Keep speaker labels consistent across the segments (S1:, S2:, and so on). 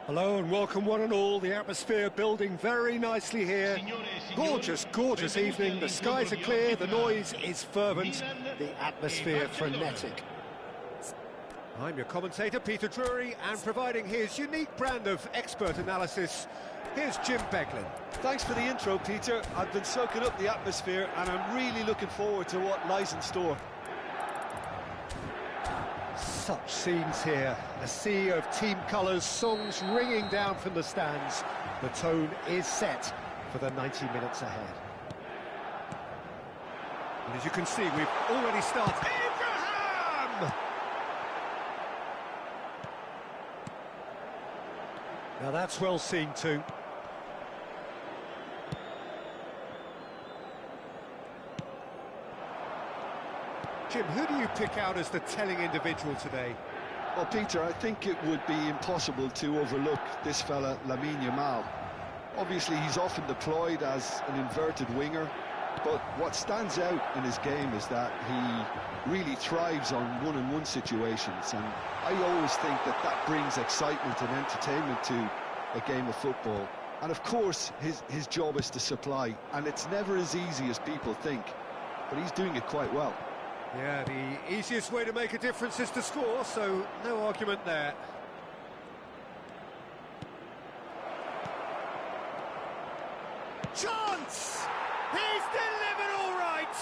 S1: Hello and welcome one and all. The atmosphere building very nicely here. Gorgeous, gorgeous evening. The skies are clear, the noise is fervent, the atmosphere frenetic. I'm your commentator, Peter Drury, and providing his unique brand of expert analysis, here's Jim Beglin.
S2: Thanks for the intro, Peter. I've been soaking up the atmosphere and I'm really looking forward to what lies in store.
S1: Such scenes here, a sea of team colours, songs ringing down from the stands. The tone is set for the 90 minutes ahead. And as you can see, we've already started. Abraham! Now that's well seen too. Jim, who do you pick out as the telling individual today?
S2: Well, Peter, I think it would be impossible to overlook this fella, Lamine Yamal. Obviously, he's often deployed as an inverted winger, but what stands out in his game is that he really thrives on one-on-one situations, and I always think that that brings excitement and entertainment to a game of football. And of course, his job is to supply, and it's never as easy as people think, but he's doing it quite well.
S1: Yeah, the easiest way to make a difference is to score, so no argument there. Chance! He's delivered all right!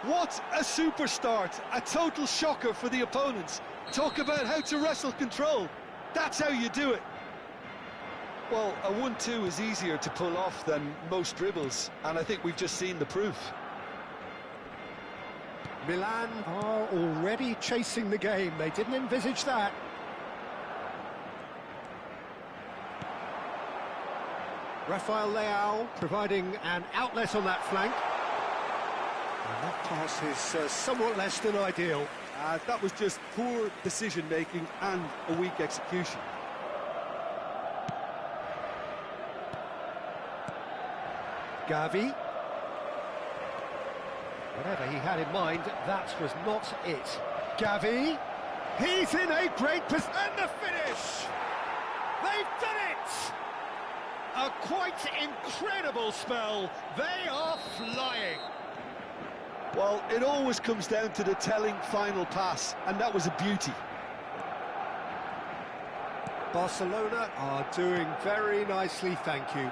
S2: What a super start! A total shocker for the opponents. Talk about how to wrestle control. That's how you do it. Well, a 1-2 is easier to pull off than most dribbles, and I think we've just seen the proof.
S1: Milan are already chasing the game. They didn't envisage that. Rafael Leao providing an outlet on that flank. And that pass is somewhat less than ideal.
S2: That was just poor decision-making and a weak execution.
S1: Gavi. Whatever he had in mind, that was not it. Gavi, he's in a great position, and the finish! They've done it! A quite incredible spell. They are flying.
S2: Well, it always comes down to the telling final pass, and that was a beauty.
S1: Barcelona are doing very nicely, thank you.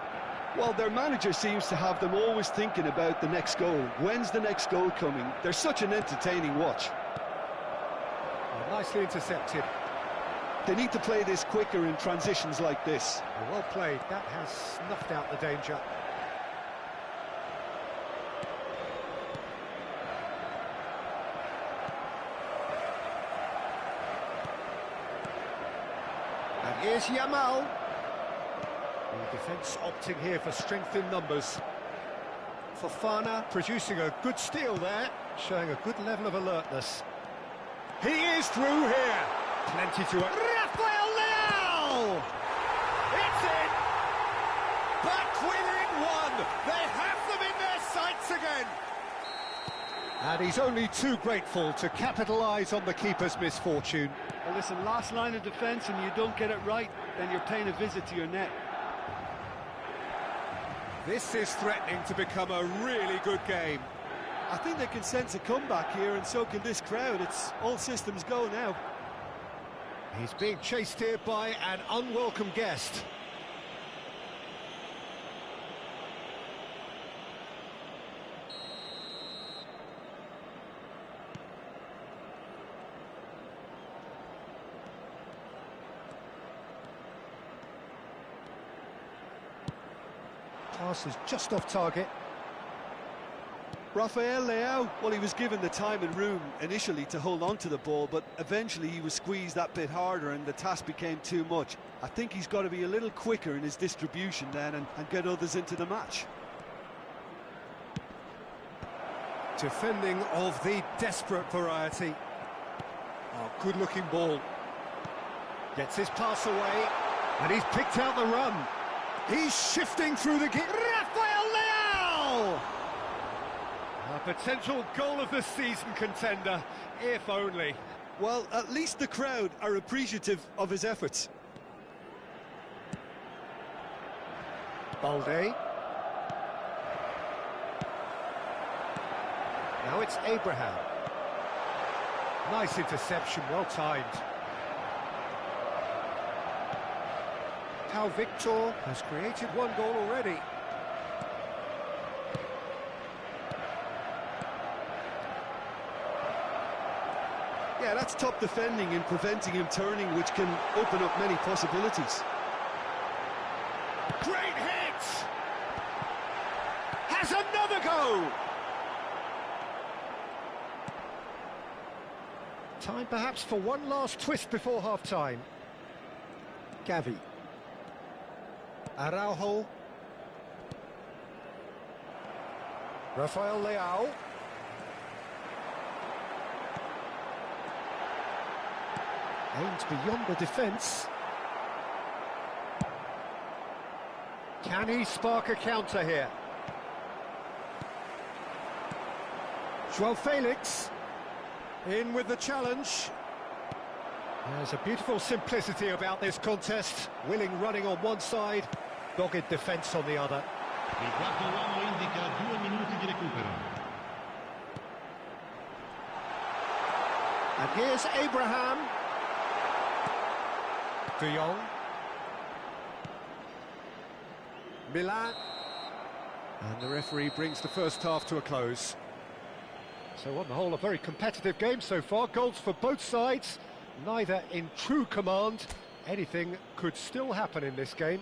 S2: Well, their manager seems to have them always thinking about the next goal. When's the next goal coming? They're such an entertaining watch.
S1: Nicely intercepted.
S2: They need to play this quicker in transitions like this.
S1: Well played. That has snuffed out the danger. And here's Yamal. The defence opting here for strength in numbers. Fofana producing a good steal there, showing a good level of alertness. He is through here. Plenty to it. Rafael Leao! It's in! Back within one! They have them in their sights again! And he's only too grateful to capitalise on the keeper's misfortune.
S2: Well, listen, last line of defence and you don't get it right, then you're paying a visit to your net.
S1: This is threatening to become a really good game.
S2: I think they can sense a comeback here, and so can this crowd. It's all systems go now.
S1: He's being chased here by an unwelcome guest. Pass is just off target.
S2: Rafael Leao, well, he was given the time and room initially to hold on to the ball, but eventually he was squeezed that bit harder and the task became too much. I think he's got to be a little quicker in his distribution then and get others into the match.
S1: Defending of the desperate variety. Oh, good-looking ball. Gets his pass away, and he's picked out the run. He's shifting through the... Rafael Leao! A potential goal of the season contender, if only.
S2: Well, at least the crowd are appreciative of his efforts.
S1: Balde. Now it's Abraham. Nice interception, well timed. How Victor has created one goal already.
S2: Yeah, that's top defending and preventing him turning, which can open up many possibilities.
S1: Great hit! Has another go! Time perhaps for one last twist before half-time. Gavi. Araujo. Rafael Leao. Aims beyond the defence. Can he spark a counter here? João Felix. In with the challenge. There's a beautiful simplicity about this contest. Willing running on one side, dogged defence on the other.
S3: Il quarto uomo indica 2 minuti di recupero.
S1: And here's Abraham. De Jong. Milan. And the referee brings the first half to a close. So on the whole, a very competitive game so far. Goals for both sides, neither in true command. Anything could still happen in this game.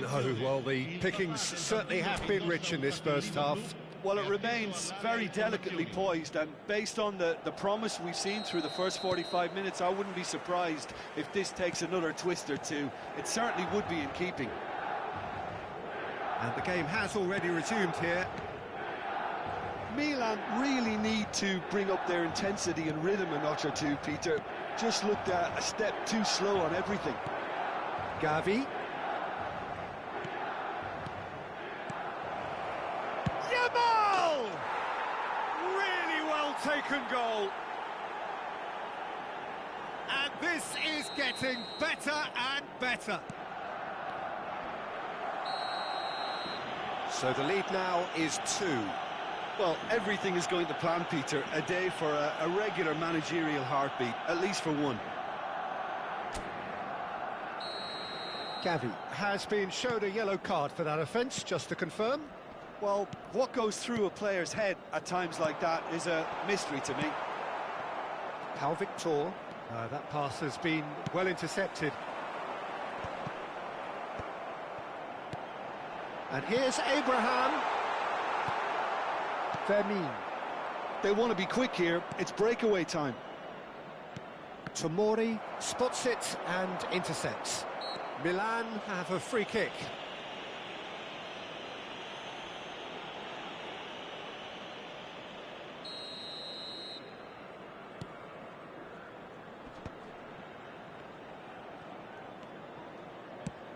S1: No, well, the pickings certainly have been rich in this first half.
S2: Well, it remains very delicately poised, and based on the promise we've seen through the first 45 minutes, I wouldn't be surprised if this takes another twist or two. It certainly would be in keeping.
S1: And the game has already resumed here.
S2: Milan really need to bring up their intensity and rhythm a notch or two, Peter. Just looked a step too slow on everything.
S1: Gavi. Yamal! Really well taken goal. And this is getting better and better. So the lead now is 2.
S2: Well, everything is going to plan, Peter. A day for a regular managerial heartbeat, at least for one.
S1: Gavi has been showed a yellow card for that offence, just to confirm.
S2: Well, what goes through a player's head at times like that is a mystery to me.
S1: How Victor. That pass has been well intercepted. And here's Abraham. Vermin.
S2: They want to be quick here. It's breakaway time.
S1: Tomori spots it and intercepts. Milan have a free kick.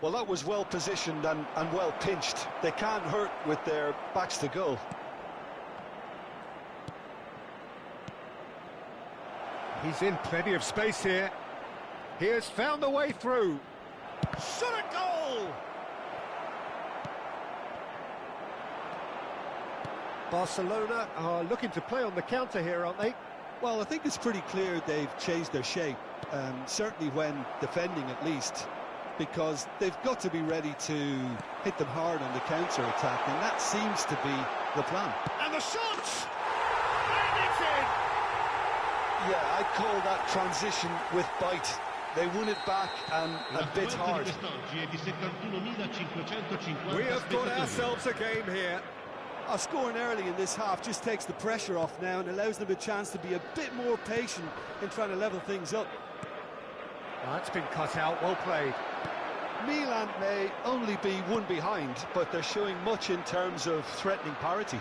S2: Well, that was well positioned and well pinched. They can't hurt with their backs to goal.
S1: He's in plenty of space here. He has found a way through. Shot a goal! Barcelona are looking to play on the counter here, aren't they?
S2: Well, I think it's pretty clear they've changed their shape, certainly when defending at least, because they've got to be ready to hit them hard on the counter-attack, and that seems to be the plan.
S1: And the shot! And it's in!
S2: Yeah, I'd call that transition with bite. They won it back and bit hard.
S1: We have got ourselves a game here.
S4: Scoring early in this half just takes the pressure off now and allows them a chance to be a bit more patient in trying to level things up.
S1: That's been cut out, well played.
S2: Milan may only be one behind, but they're showing much in terms of threatening parity.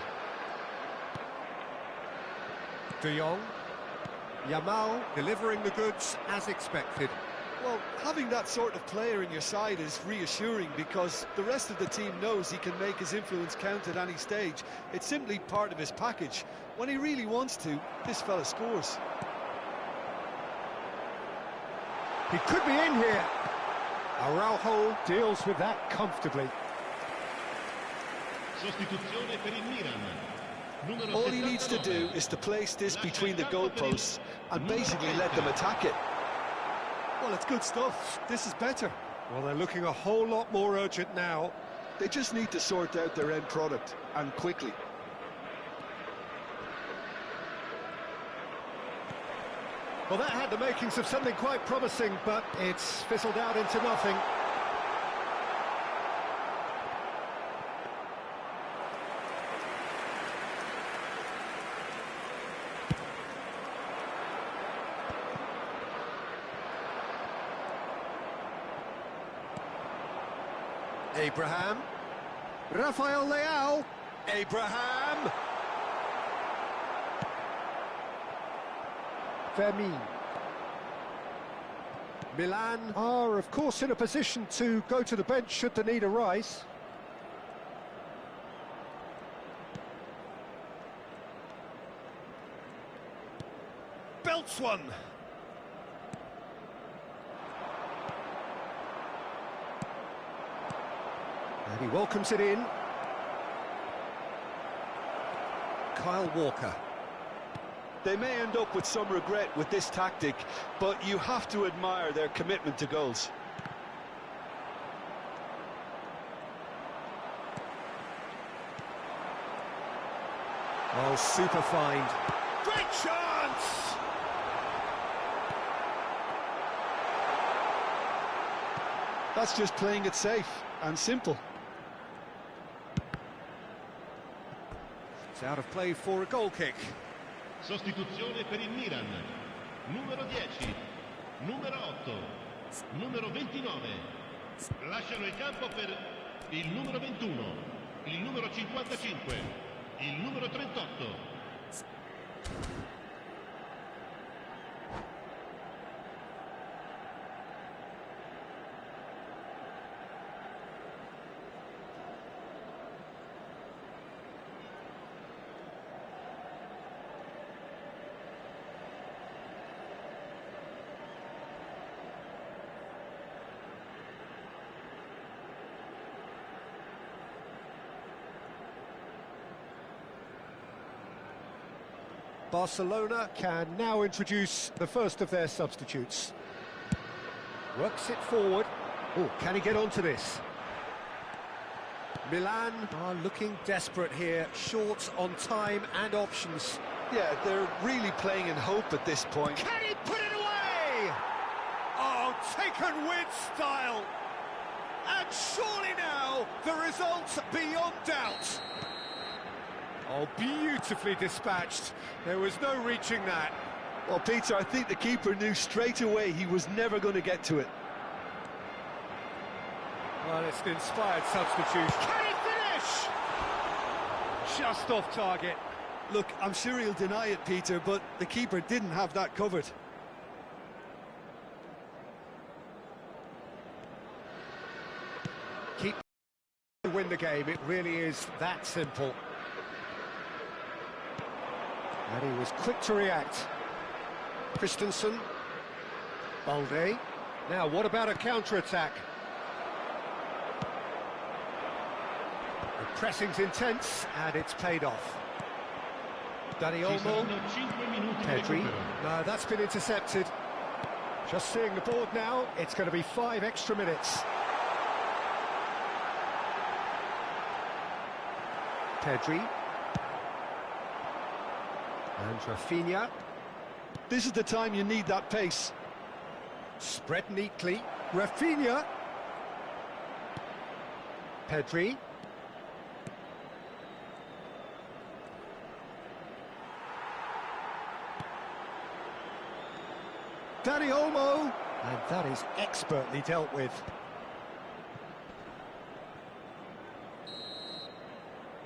S1: De Jong. Yamal delivering the goods as expected.
S2: Well, having that sort of player in your side is reassuring because the rest of the team knows he can make his influence count at any stage. It's simply part of his package. When he really wants to, this fella scores.
S1: He could be in here. Araujo deals with that comfortably.
S3: Sostituzione per il Milan.
S2: All he needs to do is to place this between the goalposts and basically let them attack it.
S4: Well, it's good stuff. This is better.
S1: Well, they're looking a whole lot more urgent now.
S2: They just need to sort out their end product, and quickly.
S1: Well, that had the makings of something quite promising, but it's fizzled out into nothing. Abraham. Rafael Leao. Abraham. Vermin. Milan are, of course, in a position to go to the bench should the need arise. Belts one. And he welcomes it in. Kyle Walker.
S2: They may end up with some regret with this tactic, but you have to admire their commitment to goals.
S1: Oh, super find. Great chance!
S2: That's just playing it safe and simple.
S1: It's out of play for a goal kick.
S3: Sostituzione per il Milan. Numero 10, numero 8, numero 29. Lasciano il campo per il numero 21, il numero 55, il numero 38.
S1: Barcelona can now introduce the first of their substitutes. Works it forward. Oh, can he get onto this? Milan are looking desperate here, short on time and options.
S2: Yeah, they're really playing in hope at this point.
S1: Can he put it away? Oh, taken with style. And surely now, the result's beyond doubt. Oh, beautifully dispatched. There was no reaching that.
S2: Well, Peter, I think the keeper knew straight away he was never going to get to it.
S1: Well, it's an inspired substitute. Can he finish? Just off target.
S4: Look, I'm sure he'll deny it, Peter, but the keeper didn't have that covered.
S1: Keep to win the game. It really is that simple. And he was quick to react. Christensen. Balde. Now, what about a counter-attack? The pressing's intense, and it's paid off. Dani Olmo. Pedri. No, that's been intercepted. Just seeing the board now, it's going to be 5 extra minutes. Pedri. And Rafinha.
S2: This is the time you need that pace.
S1: Spread neatly. Rafinha. Pedri. Danny Olmo, and that is expertly dealt with.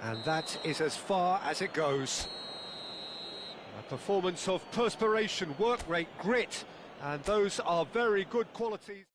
S1: And that is as far as it goes. A performance of perspiration, work rate, grit, and those are very good qualities.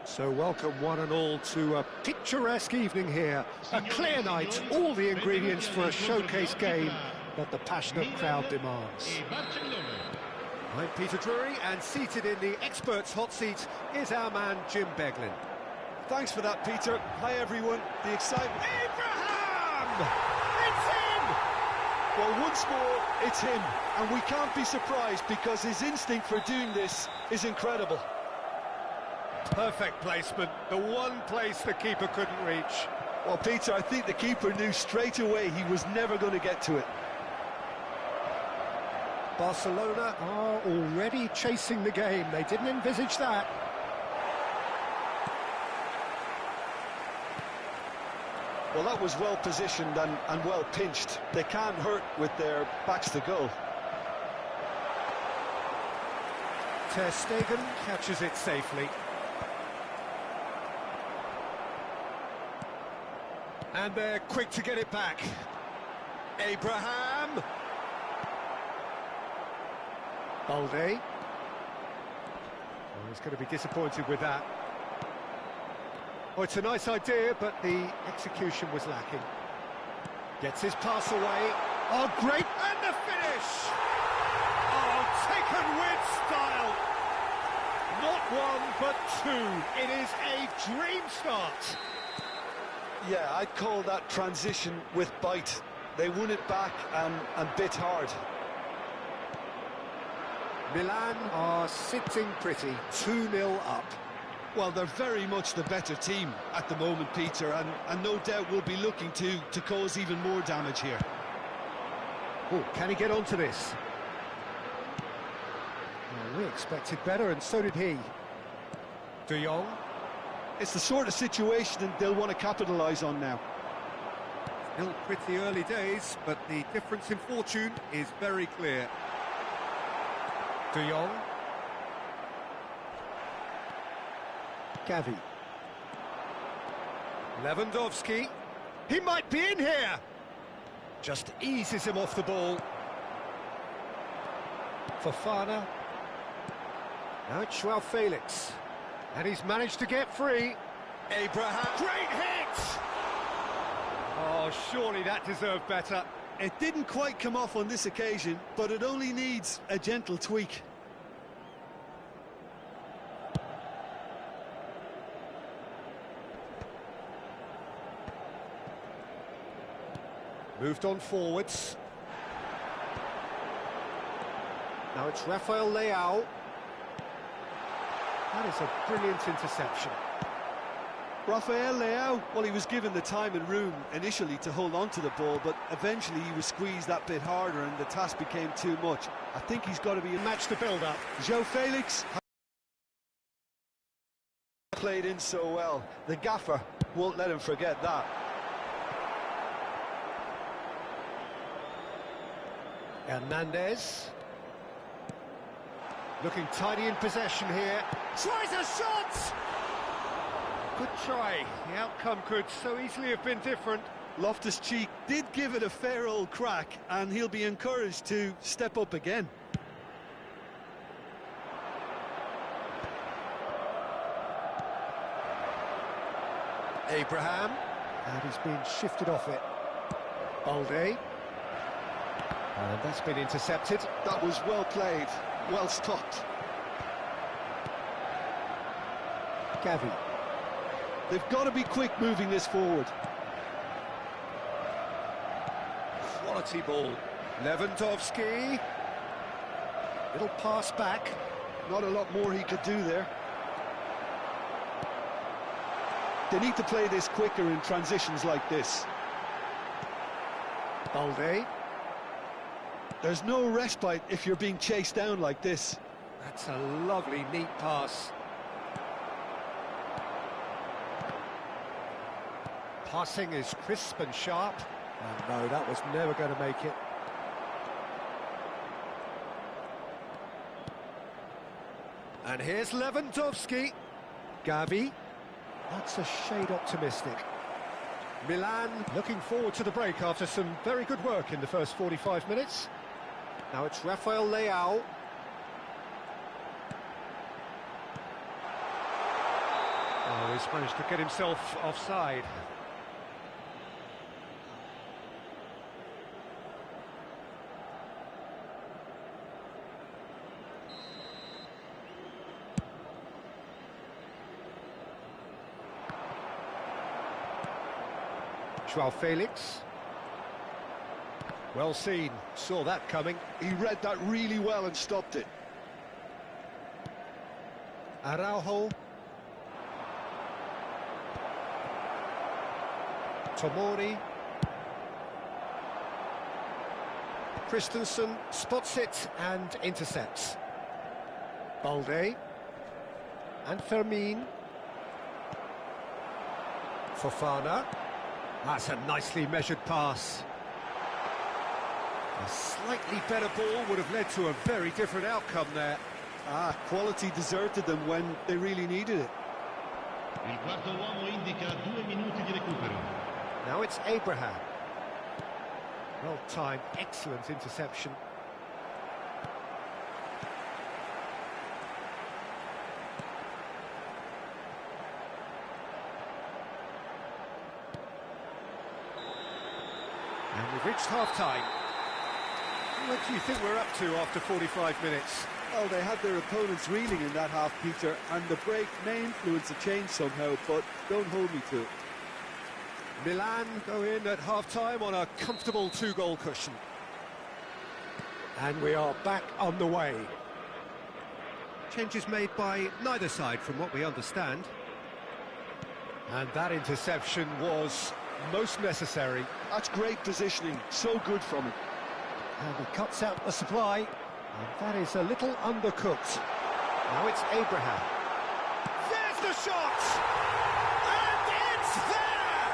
S1: So welcome one and all to a picturesque evening here. A clear night, all the ingredients for a showcase game that the passionate crowd demands. I'm Peter Drury, and seated in the experts' hot seat is our man Jim Beglin.
S4: Thanks for that, Peter. Hi, everyone. The excitement...
S1: Abraham! It's him!
S2: Well, once more, it's him. And we can't be surprised because his instinct for doing this is incredible.
S1: Perfect placement, the one place the keeper couldn't reach.
S2: Well, Peter, I think the keeper knew straight away he was never going to get to it.
S1: Barcelona are already chasing the game. They didn't envisage that.
S2: Well, that was well positioned and well pinched. They can't hurt with their backs to goal.
S1: Ter Stegen catches it safely. And they're quick to get it back. Abraham. Balde. Oh, he's going to be disappointed with that. Oh, it's a nice idea, but the execution was lacking. Gets his pass away. Oh, great! And the finish! Oh, taken with style. Not one, but two. It is a dream start.
S2: Yeah, I'd call that transition with bite. They won it back and bit hard.
S1: Milan are sitting pretty, 2-0 up.
S2: Well, they're very much the better team at the moment, Peter, and no doubt will be looking to cause even more damage here.
S1: Oh, can he get onto this? Well, we expected better, and so did he. De Jong.
S2: It's the sort of situation that they'll want to capitalise on now.
S1: Still pretty early days, but the difference in fortune is very clear. De Jong. Gavi. Lewandowski. He might be in here. Just eases him off the ball. Fofana. Now it's Joao Felix. And he's managed to get free.
S4: Abraham.
S1: Great hit! Oh, surely that deserved better.
S4: It didn't quite come off on this occasion, but it only needs a gentle tweak.
S1: Moved on forwards. Now it's Rafael Leao. That is a brilliant interception.
S4: Rafael Leao, well, he was given the time and room initially to hold on to the ball, but eventually he was squeezed that bit harder and the task became too much. I think he's got to be...
S1: Match the build-up.
S4: Joao Felix
S2: Played in so well. The gaffer won't let him forget that.
S1: Hernandez. Looking tidy in possession here. Tries a shot! Good try. The outcome could so easily have been different.
S4: Loftus-Cheek did give it a fair old crack, and he'll be encouraged to step up again.
S1: Abraham. And he's been shifted off it. Balde. And that's been intercepted.
S2: That was well played, well stopped.
S1: Gavi.
S2: They've got to be quick moving this forward.
S1: Quality ball. Lewandowski. Little pass back.
S2: Not a lot more he could do there. They need to play this quicker in transitions like this.
S1: Balde.
S2: There's no respite if you're being chased down like this.
S1: That's a lovely, neat pass. Passing is crisp and sharp. And no, that was never going to make it. And here's Lewandowski. Gavi. That's a shade optimistic. Milan looking forward to the break after some very good work in the first 45 minutes. Now it's Rafael Leao. Oh, he's managed to get himself offside. Joao Felix. Well seen, saw that coming.
S2: He read that really well and stopped it.
S1: Araujo. Tomori. Christensen spots it and intercepts. Balde. And Fermin. Fofana. That's a nicely measured pass. A slightly better ball would have led to a very different outcome there.
S4: Quality deserted them when they really needed it.
S3: Il quarto uomo indica 2 minuti di recupero.
S1: Now it's Abraham. Well timed, excellent interception. And we've reached half-time. What do you think we're up to after 45 minutes?
S4: Well, they had their opponents reeling in that half, Peter, and the break may influence a change somehow, but don't hold me to it.
S1: Milan go in at half-time on a comfortable 2-goal cushion. And we are back on the way. Changes made by neither side from what we understand. And that interception was most necessary.
S2: That's great positioning, so good from him.
S1: And he cuts out the supply, and that is a little undercooked. Now it's Abraham. There's the shot! And it's there!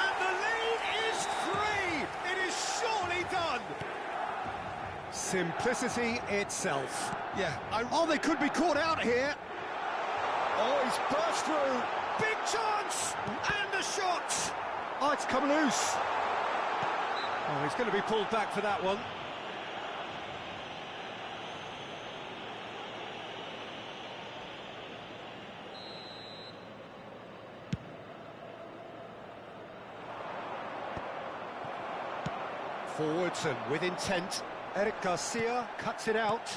S1: And the lead is 3! It is surely done! Simplicity itself.
S2: Yeah,
S1: Oh, they could be caught out here! Oh, he's burst through. Big chance! And a shot! Oh, it's come loose. Oh, he's going to be pulled back for that one. Forwards and with intent. Eric Garcia cuts it out.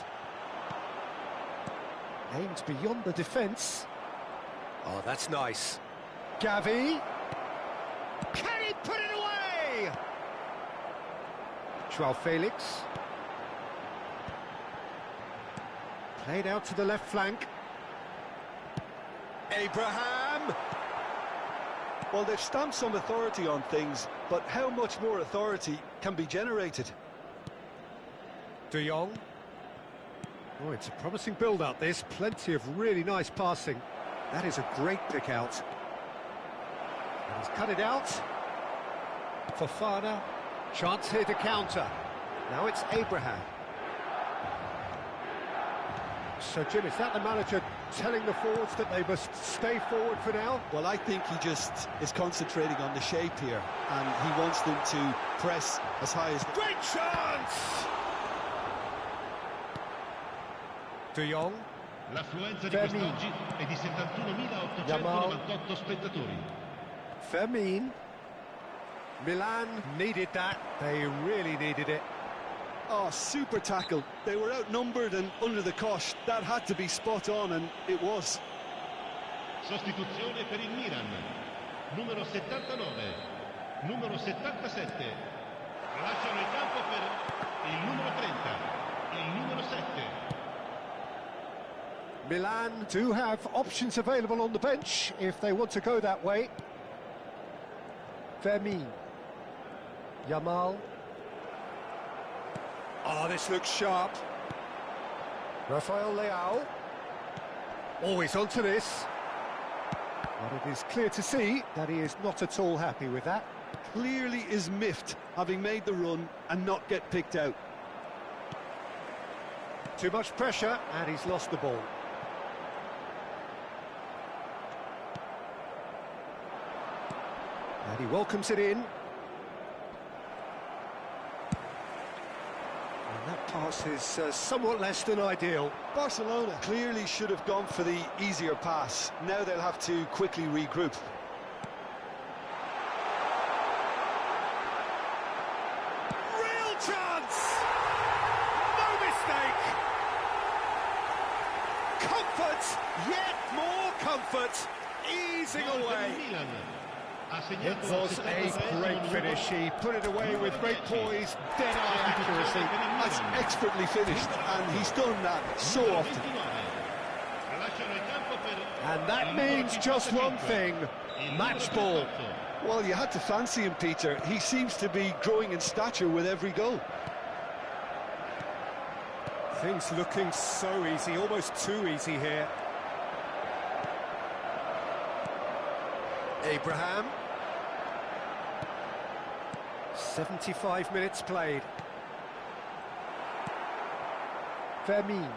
S1: Aims beyond the defence. Oh, that's nice. Gavi. Can he put it away? Joao Felix. Played out to the left flank. Abraham.
S4: Well, they've stamped some authority on things, but how much more authority can be generated?
S1: De Jong. Oh, it's a promising build-up, this. Plenty of really nice passing. That is a great pick out. And he's cut it out. Fofana. Chance here to counter. Now it's Abraham. So, Jim, is that the manager telling the forwards that they must stay forward for now?
S4: Well, I think he just is concentrating on the shape here, and he wants them to press as high as...
S1: Great chance! De Jong.
S3: L'affluenza di quest'oggi è di 71.898 spettatori.
S1: Fermin. Milan needed that. They really needed it.
S4: Oh, super tackle. They were outnumbered and under the cosh. That had to be spot on, and it was.
S3: Sostituzione per il Milan. Numero 79, numero 77. Lasciano il campo per il numero 30, il numero 7.
S1: Milan do have options available on the bench if they want to go that way. Fermin. Yamal. Oh, this looks sharp. Rafael Leao. Always onto this. But it is clear to see that he is not at all happy with that.
S4: Clearly is miffed, having made the run and not get picked out.
S1: Too much pressure, and he's lost the ball. And he welcomes it in. And that pass is somewhat less than ideal.
S4: Barcelona clearly should have gone for the easier pass. Now they'll have to quickly regroup.
S1: Real chance! No mistake! Comfort, yet more comfort, easing away. It was a great finish. He put it away with great poise, dead-eye accuracy.
S4: That's expertly finished, and he's done that so often.
S1: And that means just one thing, match ball.
S4: Well, you had to fancy him, Peter. He seems to be growing in stature with every goal.
S1: Things looking so easy, almost too easy here. Abraham. 75 minutes played. Fermin.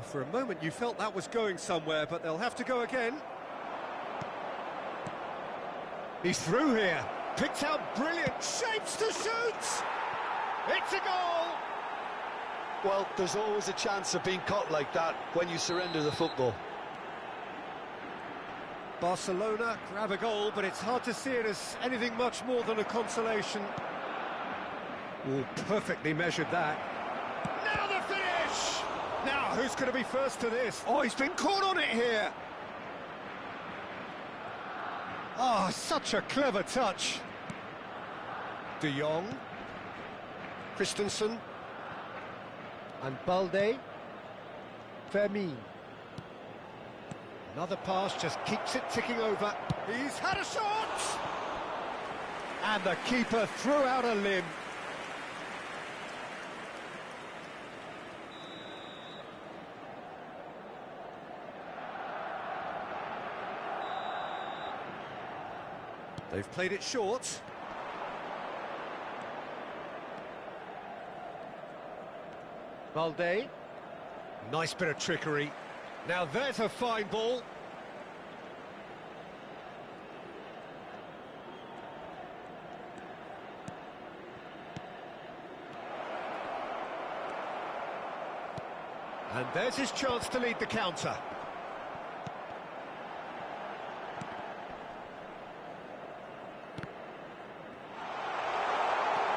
S1: For a moment you felt that was going somewhere, but they'll have to go again. He's through here. Picked out brilliant shapes to shoot! It's a goal!
S4: Well, there's always a chance of being caught like that when you surrender the football.
S1: Barcelona grab a goal, but it's hard to see it as anything much more than a consolation. Oh, perfectly measured that. Now the finish! Now, who's going to be first to this? Oh, he's been caught on it here. Oh, such a clever touch. De Jong. Christensen. And Balde. Fermin. Another pass just keeps it ticking over. He's had a shot! And the keeper threw out a limb. They've played it short. Balde. Nice bit of trickery. Now there's a fine ball. And there's his chance to lead the counter.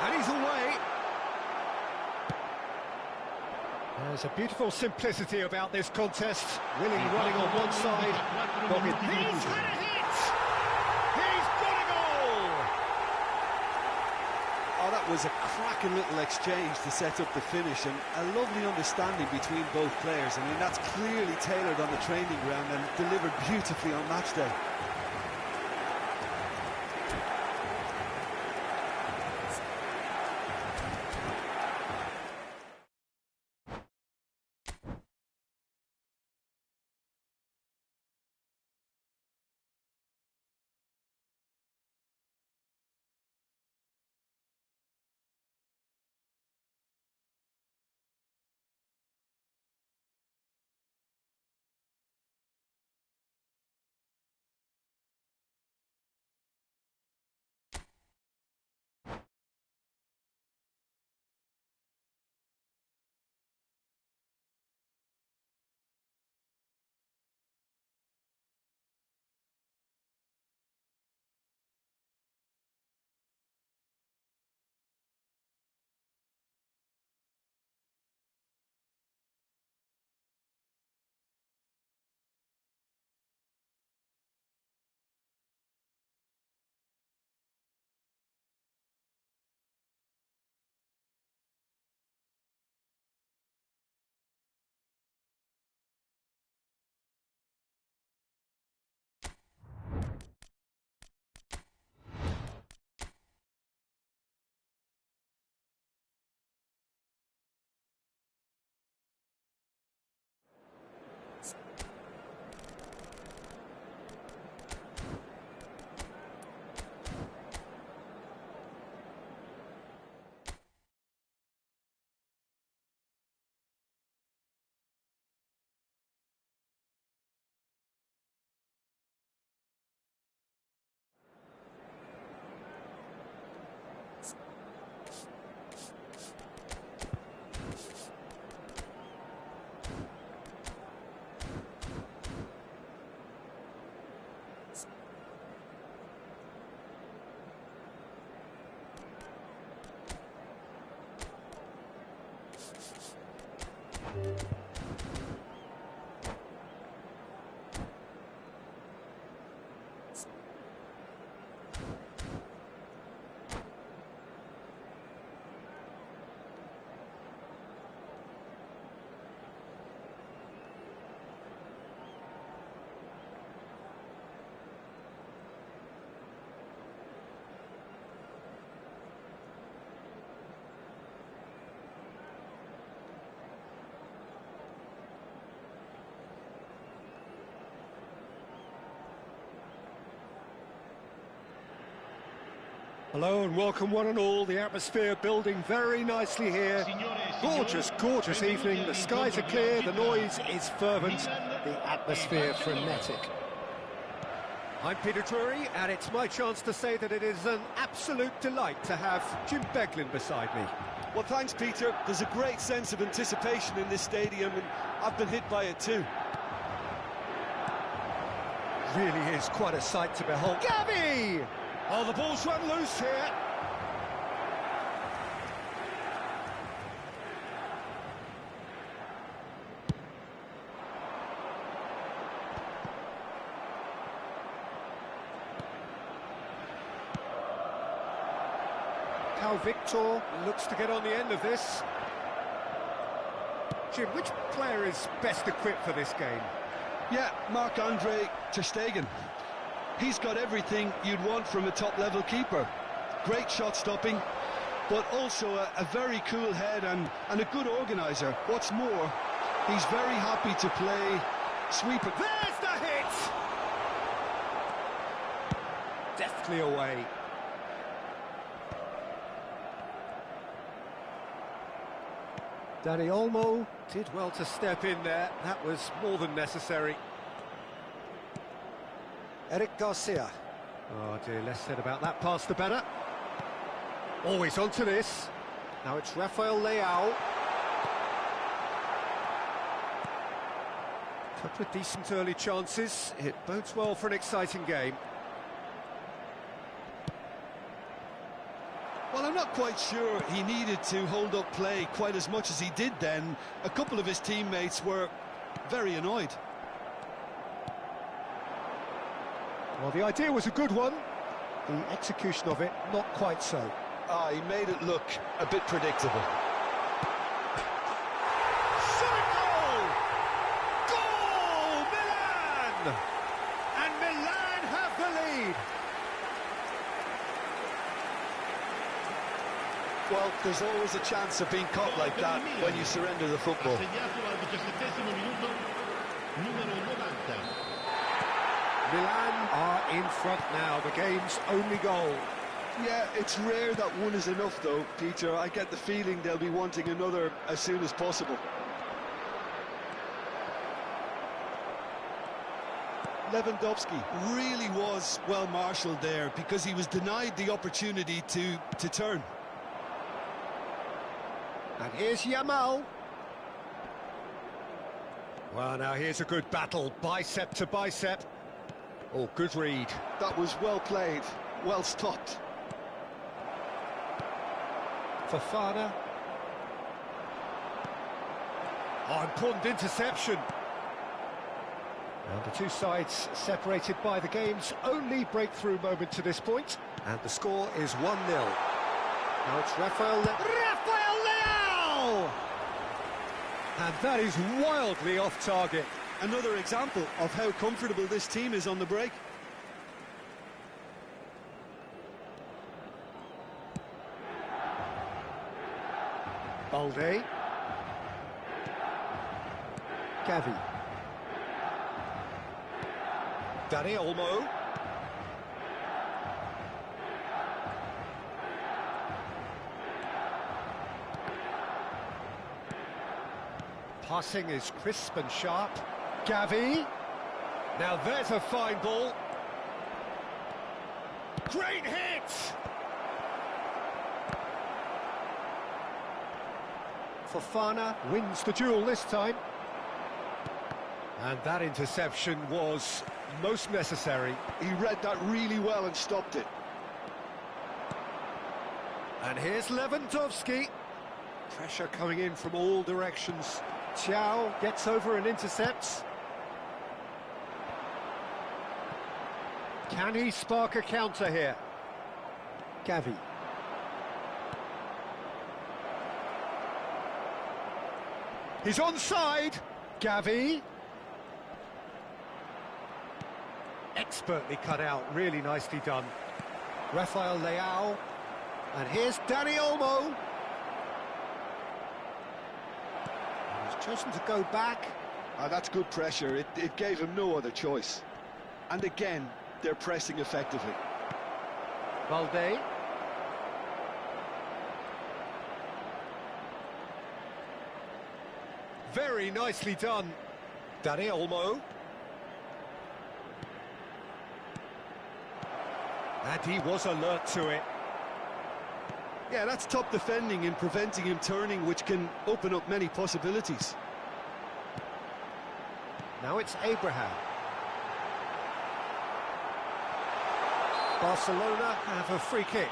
S1: And he's away. There's a beautiful simplicity about this contest. Willing running on one side. He's had a hit! He's got a goal!
S4: Oh, that was a cracking little exchange to set up the finish, and a lovely understanding between both players. I mean, that's clearly tailored on the training ground and delivered beautifully on match day.
S1: Hello and welcome one and all. The atmosphere building very nicely here. Gorgeous, gorgeous evening. The skies are clear, the noise is fervent, the atmosphere frenetic. I'm Peter Drury, and it's my chance to say that it is an absolute delight to have Jim Beglin beside me.
S4: Well, thanks, Peter. There's a great sense of anticipation in this stadium, and I've been hit by it too.
S1: Really is quite a sight to behold. Gavi! Oh, the ball's run loose here. How Victor looks to get on the end of this. Jim, which player is best equipped for this game?
S2: Yeah, Marc-Andre ter Stegen. He's got everything you'd want from a top-level keeper. Great shot stopping, but also a very cool head and a good organiser. What's more, he's very happy to play sweeper.
S1: There's the hit! Deftly away. Dani Olmo did well to step in there. That was more than necessary.
S5: Eric Garcia.
S1: Oh dear, less said about that pass the better. Always onto this. Now it's Rafael Leao. Couple of decent early chances. It bodes well for an exciting game.
S4: Well, I'm not quite sure he needed to hold up play quite as much as he did then. A couple of his teammates were very annoyed.
S1: Well, the idea was a good one. The execution of it, not quite so.
S2: He made it look a bit predictable.
S1: Shot goal! Goal! Milan! And Milan have the lead.
S2: Well, there's always a chance of being caught like that when you surrender the football.
S3: Segnato al 17° minuto, numero 90.
S1: Milan are in front now, the game's only goal.
S2: Yeah, it's rare that one is enough though, Peter. I get the feeling they'll be wanting another as soon as possible.
S4: Lewandowski really was well marshalled there because he was denied the opportunity to turn.
S1: And here's Yamal. Well, now here's a good battle, bicep to bicep. Oh, good read.
S2: That was well played, well stopped.
S1: Fofana. Oh, important interception. And the two sides separated by the game's only breakthrough moment to this point. And the score is 1-0. Now it's Rafael Leao! And that is wildly off target.
S4: Another example of how comfortable this team is on the break.
S1: Balde. Gavi. Dani Olmo. Passing is crisp and sharp. Gavi. Now there's a fine ball. Great hit! Fofana wins the duel this time. And that interception was most necessary.
S2: He read that really well and stopped it.
S1: And here's Lewandowski. Pressure coming in from all directions. Thiaw gets over and intercepts. Can he spark a counter here? Gavi. He's onside. Gavi. Expertly cut out, really nicely done. Rafael Leao. And here's Dani Olmo. He's chosen to go back.
S2: That's good pressure. It gave him no other choice. And again, they're pressing effectively.
S1: Balde. Very nicely done. Dani Olmo. And he was alert to it.
S4: Yeah, that's top defending and preventing him turning, which can open up many possibilities.
S1: Now it's Abraham. Barcelona have a free kick.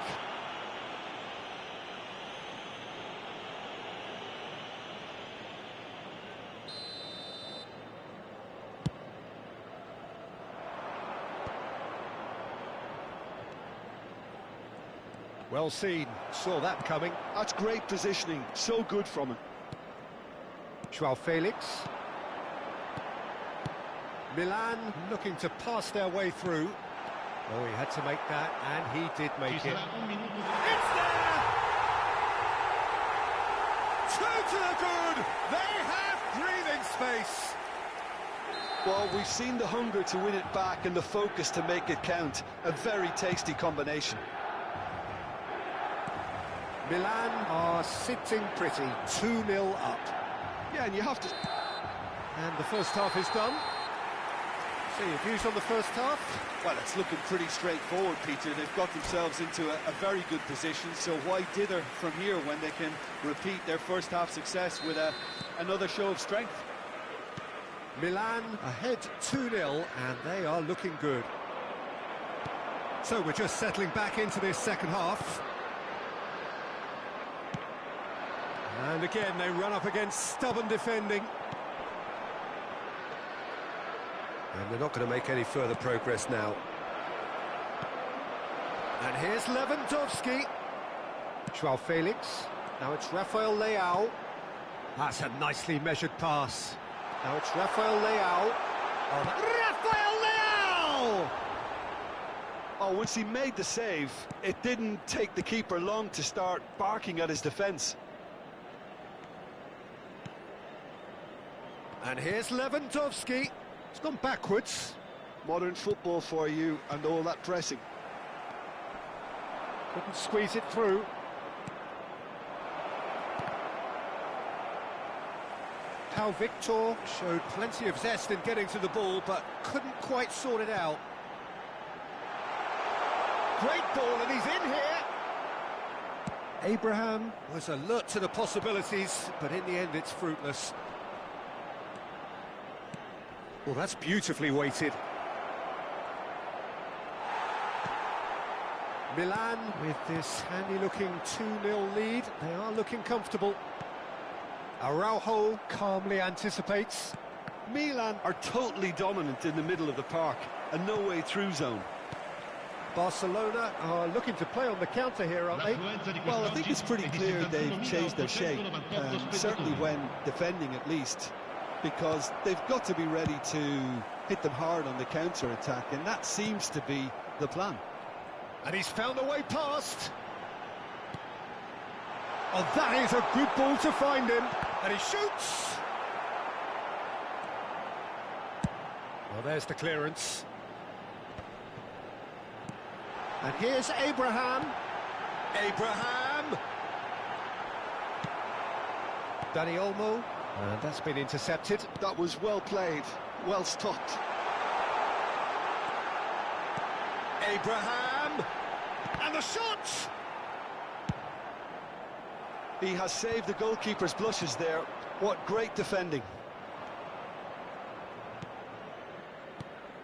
S1: Well seen, saw that coming.
S2: That's great positioning, so good from him.
S1: Joao Felix. Milan looking to pass their way through. Oh, he had to make that, and he did make it. It's there! 2 to the good! They have breathing space!
S2: Well, we've seen the hunger to win it back and the focus to make it count. A very tasty combination.
S1: Milan are sitting pretty, 2-0 up.
S2: Yeah, and you have to...
S1: And the first half is done. So your views on the first half?
S4: Well, it's looking pretty straightforward, Peter. They've got themselves into a very good position, so why dither from here when they can repeat their first half success with another show of strength?
S1: Milan ahead 2-0, and they are looking good. So we're just settling back into this second half. And again, they run up against stubborn defending. And they're not going to make any further progress now. And here's Lewandowski. Joao Felix. Now it's Rafael Leao. That's a nicely measured pass. Now it's Rafael Leao. Rafael Leao!
S4: Oh, once he made the save, it didn't take the keeper long to start barking at his defence.
S1: And here's Lewandowski. It's gone backwards.
S2: Modern football for you and all that pressing.
S1: Couldn't squeeze it through. Pau Victor showed plenty of zest in getting to the ball, but couldn't quite sort it out. Great ball, and he's in here. Abraham was alert to the possibilities, but in the end it's fruitless. Well, that's beautifully weighted. Milan, with this handy-looking 2-0 lead, they are looking comfortable. Araujo calmly anticipates.
S4: Milan are totally dominant in the middle of the park, a no-way-through zone.
S1: Barcelona are looking to play on the counter here, aren't they?
S4: Well, I think it's pretty clear they've changed their shape, certainly when defending at least, because they've got to be ready to hit them hard on the counter-attack, and that seems to be the plan.
S1: And he's found a way past. Oh, that is a good ball to find him. And he shoots. Well, there's the clearance. And here's Abraham. Abraham! Dani Olmo. And that's been intercepted.
S2: That was well played, well stopped.
S1: Abraham! And the shot!
S4: He has saved the goalkeeper's blushes there. What great defending.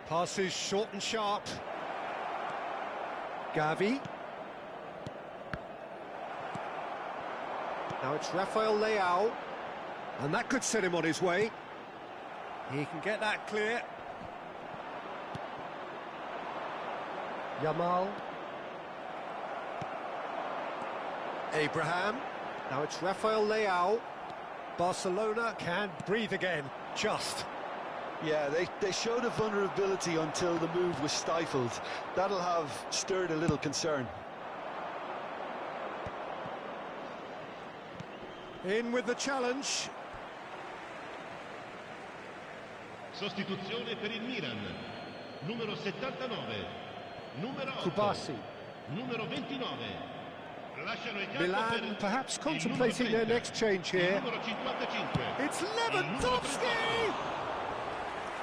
S1: Passes short and sharp. Gavi. Now it's Rafael Leao. And that could set him on his way. He can get that clear. Yamal. Abraham. Now it's Rafael Leao. Barcelona can breathe again, just.
S4: Yeah, they showed a vulnerability until the move was stifled. That'll have stirred a little concern.
S1: In with the challenge.
S3: Sostituzione per il Milan. Numero 79. Numero 8.
S1: Kubasi.
S3: Numero 29. Lasciano il campo
S1: Milan
S3: per
S1: perhaps
S3: il
S1: contemplating their
S3: numero 30,
S1: next change
S3: il
S1: here.
S3: numero 55.
S1: It's
S3: il numero
S1: Lewandowski!
S3: 38.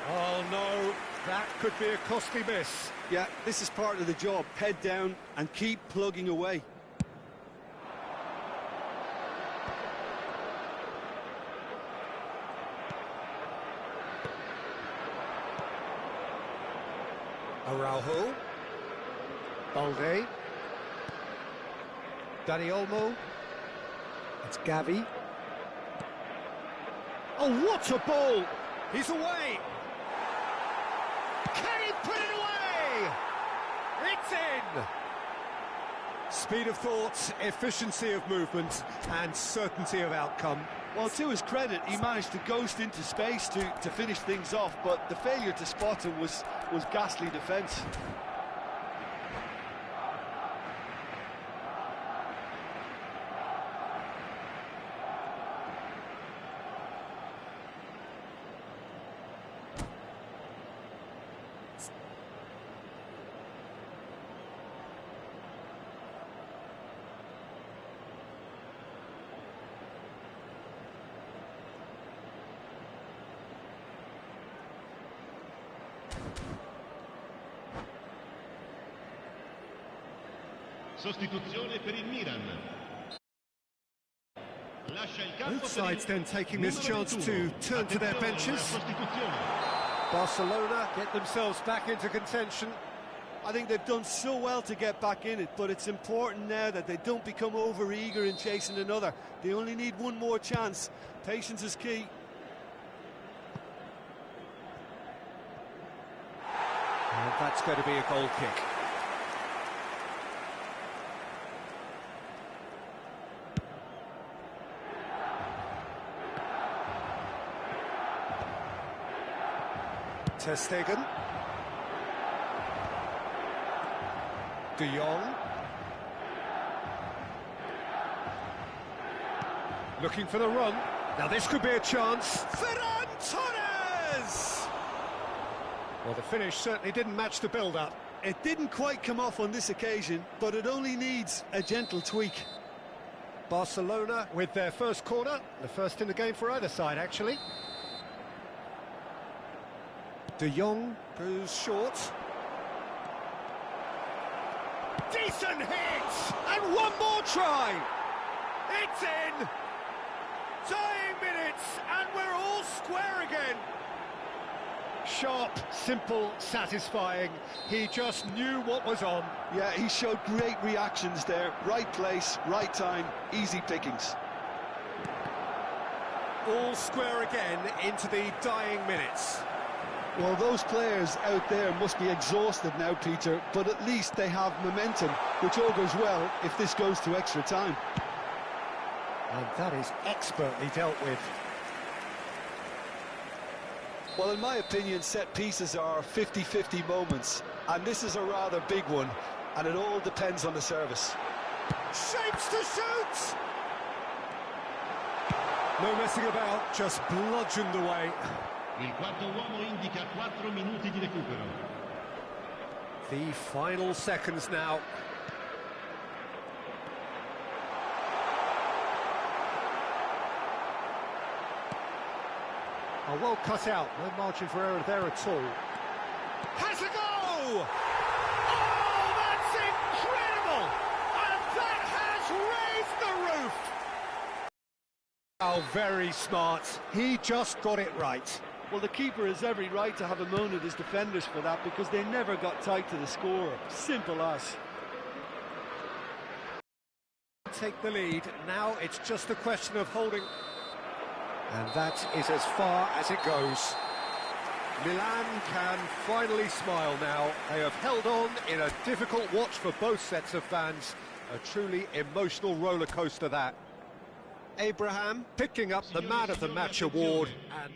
S1: Oh no, that could be a costly miss.
S4: Yeah, this is part of the job. Head down and keep plugging away.
S1: Araujo. Balde. Dani Olmo. It's Gavi. Oh, what a ball! He's away! Can he put it away? It's in! Speed of thought, efficiency of movement, and certainty of outcome.
S4: Well, to his credit, he managed to ghost into space to finish things off, but the failure to spot him was ghastly defence.
S3: Sostituzione per il Milan. Lascia il campo.
S1: Both sides then taking this chance to turn to their benches.
S3: Sostituzione.
S1: Barcelona get themselves back into contention.
S4: I think they've done so well to get back in it, but it's important now that they don't become over-eager in chasing another. They only need one more chance. Patience is key.
S1: And that's going to be a goal kick. Ter Stegen. De Jong. Looking for the run. Now this could be a chance. Ferran Torres! Well, the finish certainly didn't match the build-up.
S4: It didn't quite come off on this occasion, but it only needs a gentle tweak.
S1: Barcelona with their first corner, the first in the game for either side, actually. De Jong goes short. Decent hit! And one more try! It's in! Dying minutes, and we're all square again. Sharp, simple, satisfying. He just knew what was on.
S2: Yeah, he showed great reactions there. Right place, right time, easy pickings.
S1: All square again into the dying minutes.
S2: Well, those players out there must be exhausted now, Peter, but at least they have momentum, which all goes well if this goes to extra time.
S1: And that is expertly dealt with.
S4: Well, in my opinion, set pieces are 50-50 moments, and this is a rather big one, and it all depends on the service.
S1: Shapes to shoot! No messing about, just bludgeoned away.
S3: Il quarto uomo indica 4 minuti di recupero.
S1: The final seconds now. Oh, well cut out, no margin for error there at all. Has a go! Oh, that's incredible! And that has raised the roof! Oh, very smart. He just got it right.
S4: Well, the keeper has every right to have a moan at his defenders for that, because they never got tight to the scorer. Simple as.
S1: Take the lead, now it's just a question of holding. And that is as far as it goes. Milan can finally smile now. They have held on in a difficult watch for both sets of fans. A truly emotional roller coaster, that. Abraham picking up the Man of the Match award. And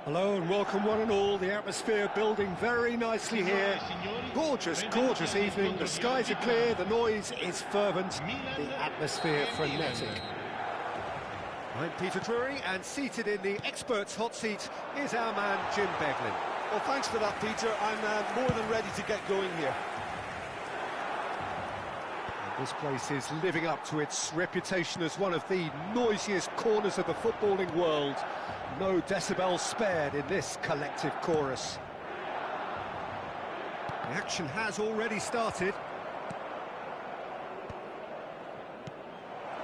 S1: Hello and welcome one and all. The atmosphere building very nicely here. Gorgeous, gorgeous evening. The skies are clear, the noise is fervent, the atmosphere frenetic. I'm Peter Drury, and seated in the experts' hot seat is our man Jim Beglin.
S4: Well, thanks for that, Peter. I'm more than ready to get going here.
S1: This place is living up to its reputation as one of the noisiest corners of the footballing world. No decibels spared in this collective chorus. The action has already started.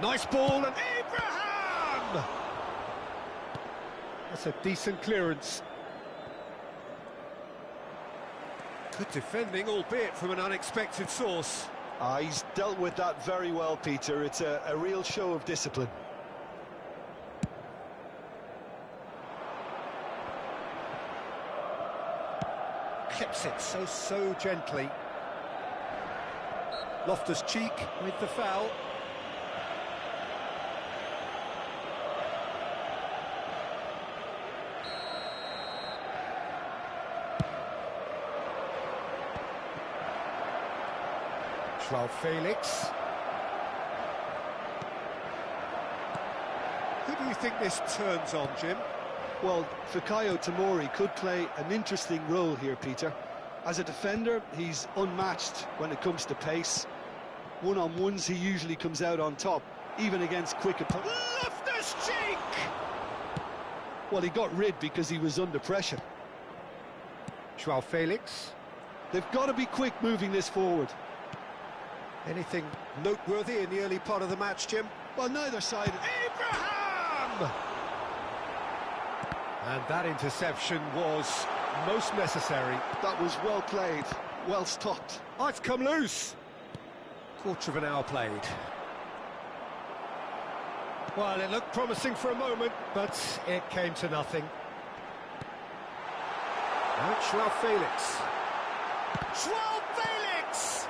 S1: Nice ball, and Abraham! That's a decent clearance. Good defending, albeit from an unexpected source.
S4: He's dealt with that very well, Peter. It's a real show of discipline.
S1: Clips it so gently. Loftus-Cheek with the foul. João Felix. Who do you think this turns on, Jim?
S4: Well, Fikayo Tomori could play an interesting role here, Peter. As a defender, he's unmatched when it comes to pace. One-on-ones, he usually comes out on top, even against quick opponents.
S1: Loftus-Cheek!
S4: Well, he got rid because he was under pressure.
S1: João Felix.
S4: They've got to be quick moving this forward.
S1: Anything noteworthy in the early part of the match, Jim?
S4: Well, neither side.
S1: Abraham! And that interception was most necessary.
S4: That was well played, well stopped.
S1: Oh, it's come loose. Quarter of an hour played. Well, it looked promising for a moment, but it came to nothing. Now João Felix. João Felix!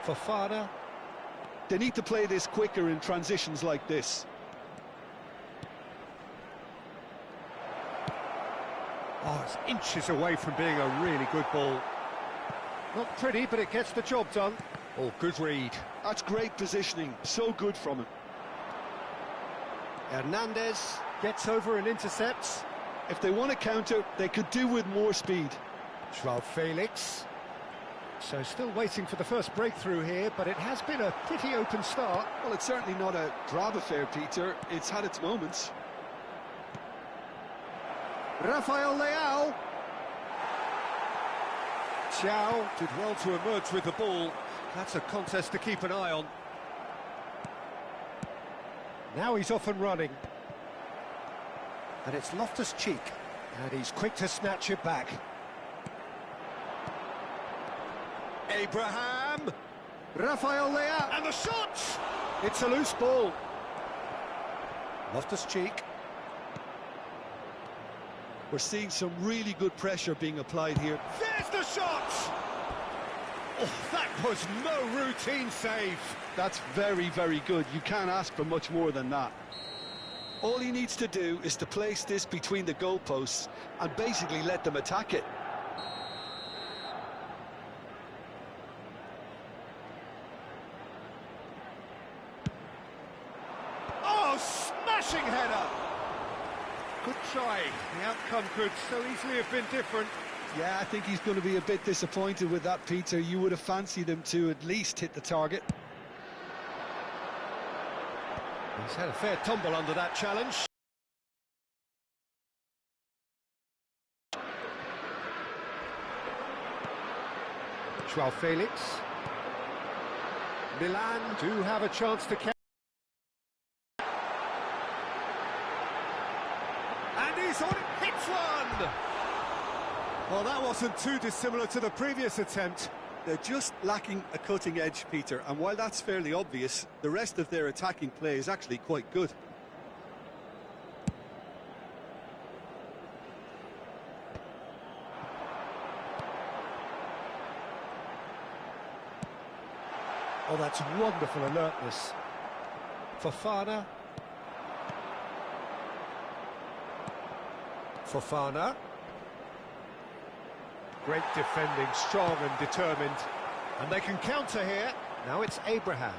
S1: Fofana.
S4: They need to play this quicker in transitions like this.
S1: Oh, it's inches away from being a really good ball. Not pretty, but it gets the job done. Oh, good read.
S4: That's great positioning, so good from him.
S1: Hernandez gets over and intercepts.
S4: If they want to counter, they could do with more speed.
S1: João Felix. So still waiting for the first breakthrough here, but it has been a pretty open start.
S4: Well, it's certainly not a drab affair, Peter. It's had its moments.
S1: Rafael Leao. Thiaw did well to emerge with the ball. That's a contest to keep an eye on. Now he's off and running. And it's Loftus-Cheek, and he's quick to snatch it back. Abraham! Rafael Leao! And the shot! It's a loose ball. Loftus-Cheek.
S4: We're seeing some really good pressure being applied here.
S1: There's the shot! Oh, that was no routine save.
S2: That's very, very good. You can't ask for much more than that.
S4: All he needs to do is to place this between the goalposts and basically let them attack it.
S1: Oh, smashing header! Good try. The outcome could so easily have been different.
S4: Yeah, I think he's going to be a bit disappointed with that, Peter. You would have fancied him to at least hit the target.
S1: He's had a fair tumble under that challenge. Joao Felix. Milan do have a chance to catch. And he's on it, hits one! Well, that wasn't too dissimilar to the previous attempt.
S4: They're just lacking a cutting edge, Peter, and while that's fairly obvious, the rest of their attacking play is actually quite good.
S1: Oh, that's wonderful alertness. Fofana. Fofana. Great defending, strong and determined. And they can counter here. Now it's Abraham.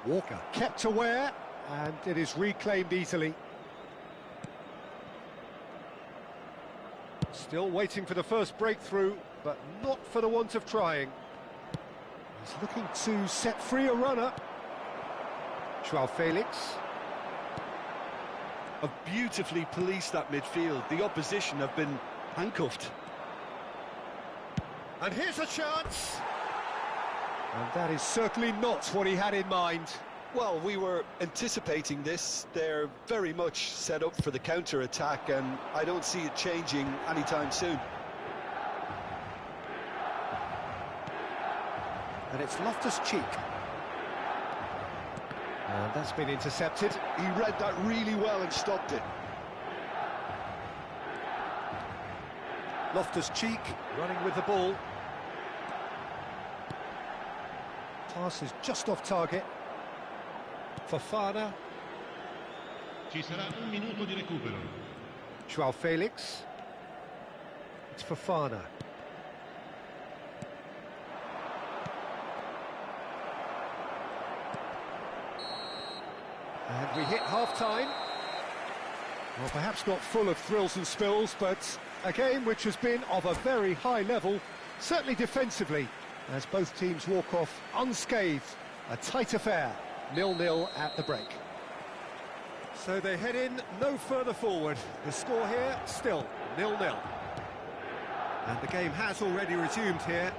S1: Walker kept aware, and it is reclaimed easily. Still waiting for the first breakthrough, but not for the want of trying. He's looking to set free a runner. Joao Felix.
S4: Have beautifully policed that midfield. The opposition have been handcuffed.
S1: And here's a chance! And that is certainly not what he had in mind.
S4: Well, we were anticipating this. They're very much set up for the counter-attack, and I don't see it changing anytime soon.
S1: And it's Loftus-Cheek. And that's been intercepted.
S2: He read that really well and stopped it.
S1: Loftus-Cheek running with the ball. Pass is just off target. Fofana.
S3: Ci sarà un minuto di recupero.
S1: Joao Felix. It's Fofana. And we hit half-time. Well, perhaps not full of thrills and spills, but a game which has been of a very high level, certainly defensively, as both teams walk off unscathed. A tight affair, 0-0 at the break. So they head in no further forward. The score here, still 0-0. And the game has already resumed here.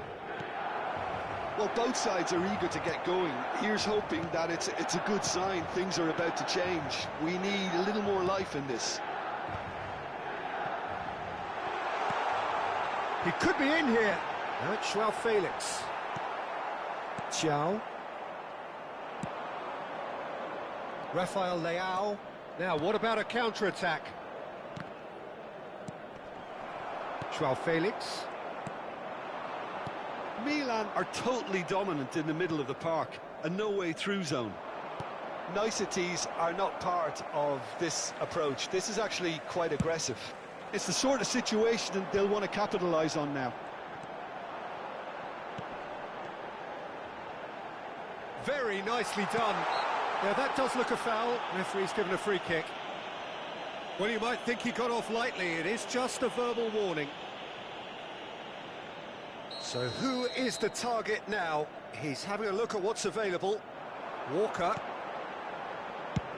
S2: Well, both sides are eager to get going. Here's hoping that it's a good sign. Things are about to change. We need a little more life in this.
S1: He could be in here. Now it's Joao Felix. Joao. Rafael Leao. Now, what about a counter-attack? Joao Felix.
S4: Milan are totally dominant in the middle of the park, a no-way through zone. Niceties are not part of this approach. This is actually quite aggressive. It's the sort of situation they'll want to capitalise on now.
S1: Very nicely done. Now that does look a foul. Referee's given a free kick. Well, you might think he got off lightly. It is just a verbal warning. So who is the target now? He's having a look at what's available. Walker.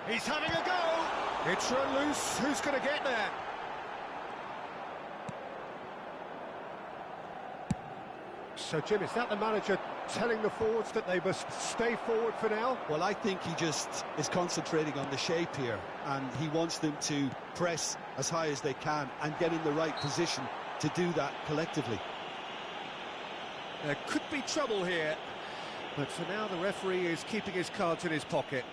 S1: He's having a go. It's run loose. Who's going to get there? So, Jim, is that the manager telling the forwards that they must stay forward for now?
S4: Well, I think he just is concentrating on the shape here, and he wants them to press as high as they can and get in the right position to do that collectively.
S1: There could be trouble here, but for now the referee is keeping his cards in his pocket.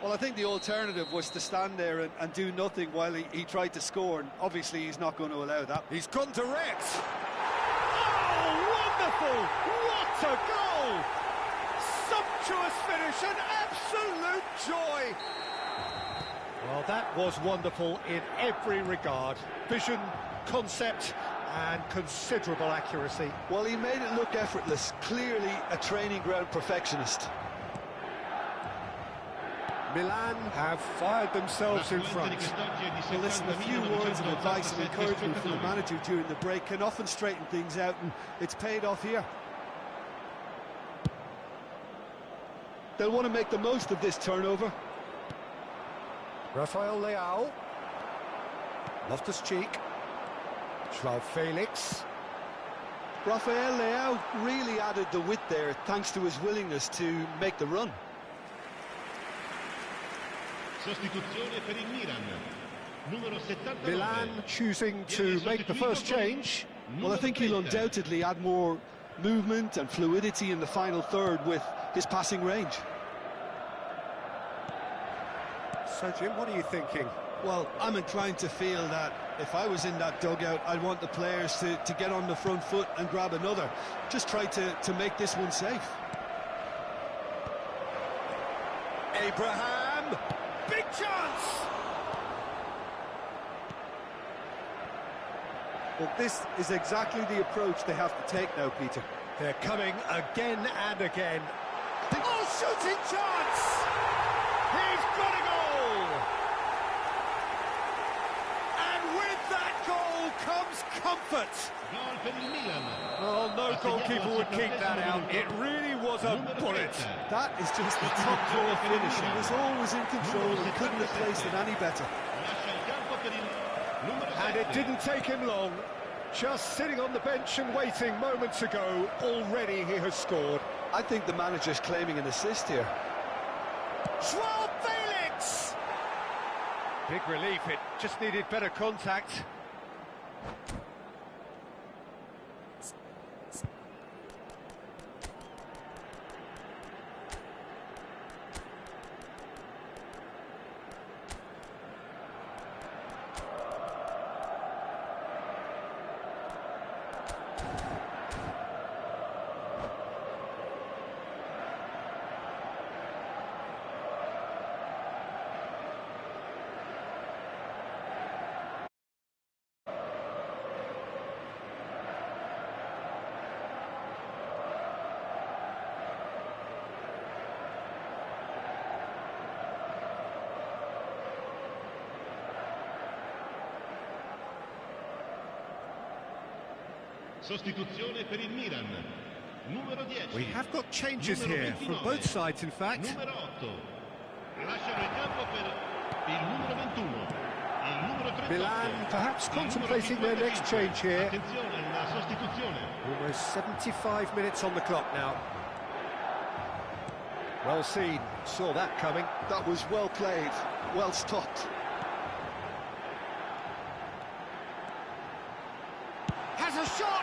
S4: Well, I think the alternative was to stand there and do nothing while he tried to score, and obviously he's not going to allow that.
S1: He's gone direct. Oh, wonderful! What a goal! Sumptuous finish, an absolute joy! Well, that was wonderful in every regard. Vision, concept, and considerable accuracy.
S4: Well, he made it look effortless. Clearly a training ground perfectionist.
S1: Milan have fired themselves in front.
S4: Well, listen, a few words of advice and encouragement from the manager during the break can often straighten things out, and it's paid off here. They'll want to make the most of this turnover.
S1: Rafael Leao. Loftus-Cheek. Joao Felix.
S4: Rafael Leao really added the width there thanks to his willingness to make the run.
S3: Sostituzione per il Milan. Numero 79.
S1: Milan choosing to make the first change.
S4: Well, I think he'll undoubtedly add more movement and fluidity in the final third with his passing range.
S1: So, Jim, what are you thinking?
S4: Well, I'm inclined to feel that if I was in that dugout, I'd want the players to get on the front foot and grab another. Just try to make this one safe.
S1: Abraham! Big chance!
S4: Well, this is exactly the approach they have to take now, Peter.
S1: They're coming again and again. Oh, shooting chance! He's got a goal! And with that goal comes comfort. Oh, no goalkeeper would keep that out. It really was a bullet.
S4: That is just the top drawer finish. He was always in control and couldn't have placed it any better.
S1: And it didn't take him long. Just sitting on the bench and waiting moments ago, already he has scored.
S4: I think the manager's claiming an assist here.
S1: Joao Felix! Big relief, it just needed better contact.
S3: Sostituzione per il Milan. Numero 10.
S1: We have got changes here from both sides, in fact.
S3: Numero 8. Lasciano il campo per il numero 21. Il numero 38.
S1: Milan perhaps contemplating their next change here.
S3: Attenzione, una sostituzione.
S1: Almost 75 minutes on the clock now. Well seen, saw that coming.
S4: That was well played, well stopped.
S1: Has a shot!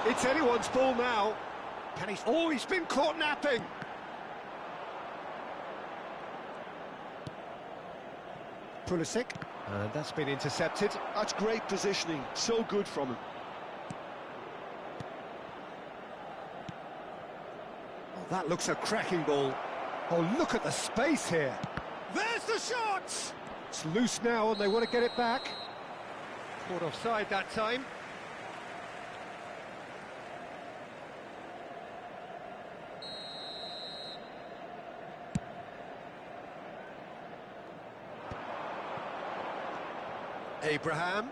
S1: It's anyone's ball now. Can he... Oh, he's been caught napping. Pulisic, and that's been intercepted.
S4: That's great positioning, so good from him.
S1: Oh, that looks a cracking ball. Oh, look at the space here. There's the shot! It's loose now and they want to get it back. Caught offside that time. Abraham.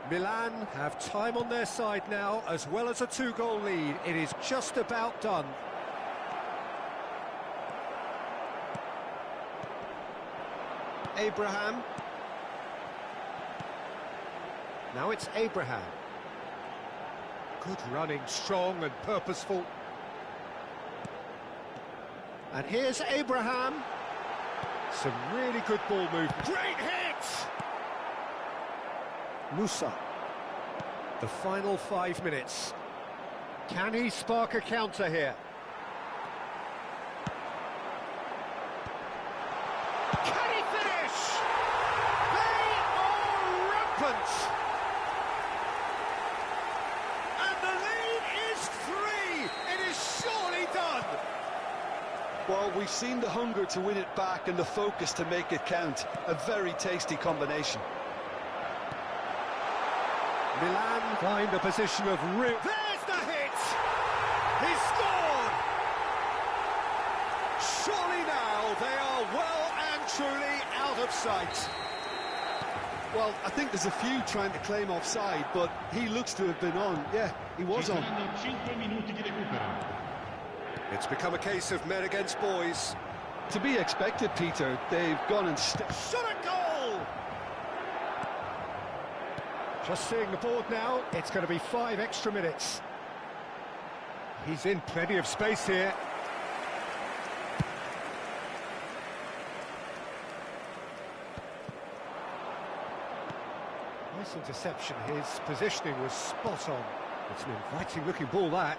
S1: Milan have time on their side now, as well as a two-goal lead. It is just about done. Abraham. Now it's Abraham. Good running, strong and purposeful. And here's Abraham. Some really good ball movement. Great hit! Musa. The final 5 minutes. Can he spark a counter here? Can he finish? They are rampant! And the lead is 3! It is surely done!
S2: Well, we've seen the hunger to win it back and the focus to make it count. A very tasty combination.
S1: Milan find a position of real... There's the hit! He scored! Surely now they are well and truly out of sight.
S2: Well, I think there's a few trying to claim offside, but he looks to have been on. Yeah, he was on.
S3: 5 minuti di recupero.
S1: It's become a case of men against boys.
S2: To be expected, Peter. They've gone and...
S1: Shot a goal! Just seeing the board now, it's going to be 5 extra minutes. He's in plenty of space here. Nice interception, his positioning was spot on. It's an inviting looking ball, that.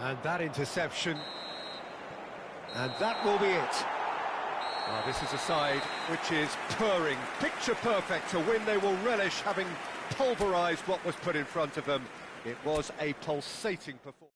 S1: And that interception. And that will be it. Well, this is a side which is purring, picture perfect. To win, they will relish having pulverised what was put in front of them. It was a pulsating performance.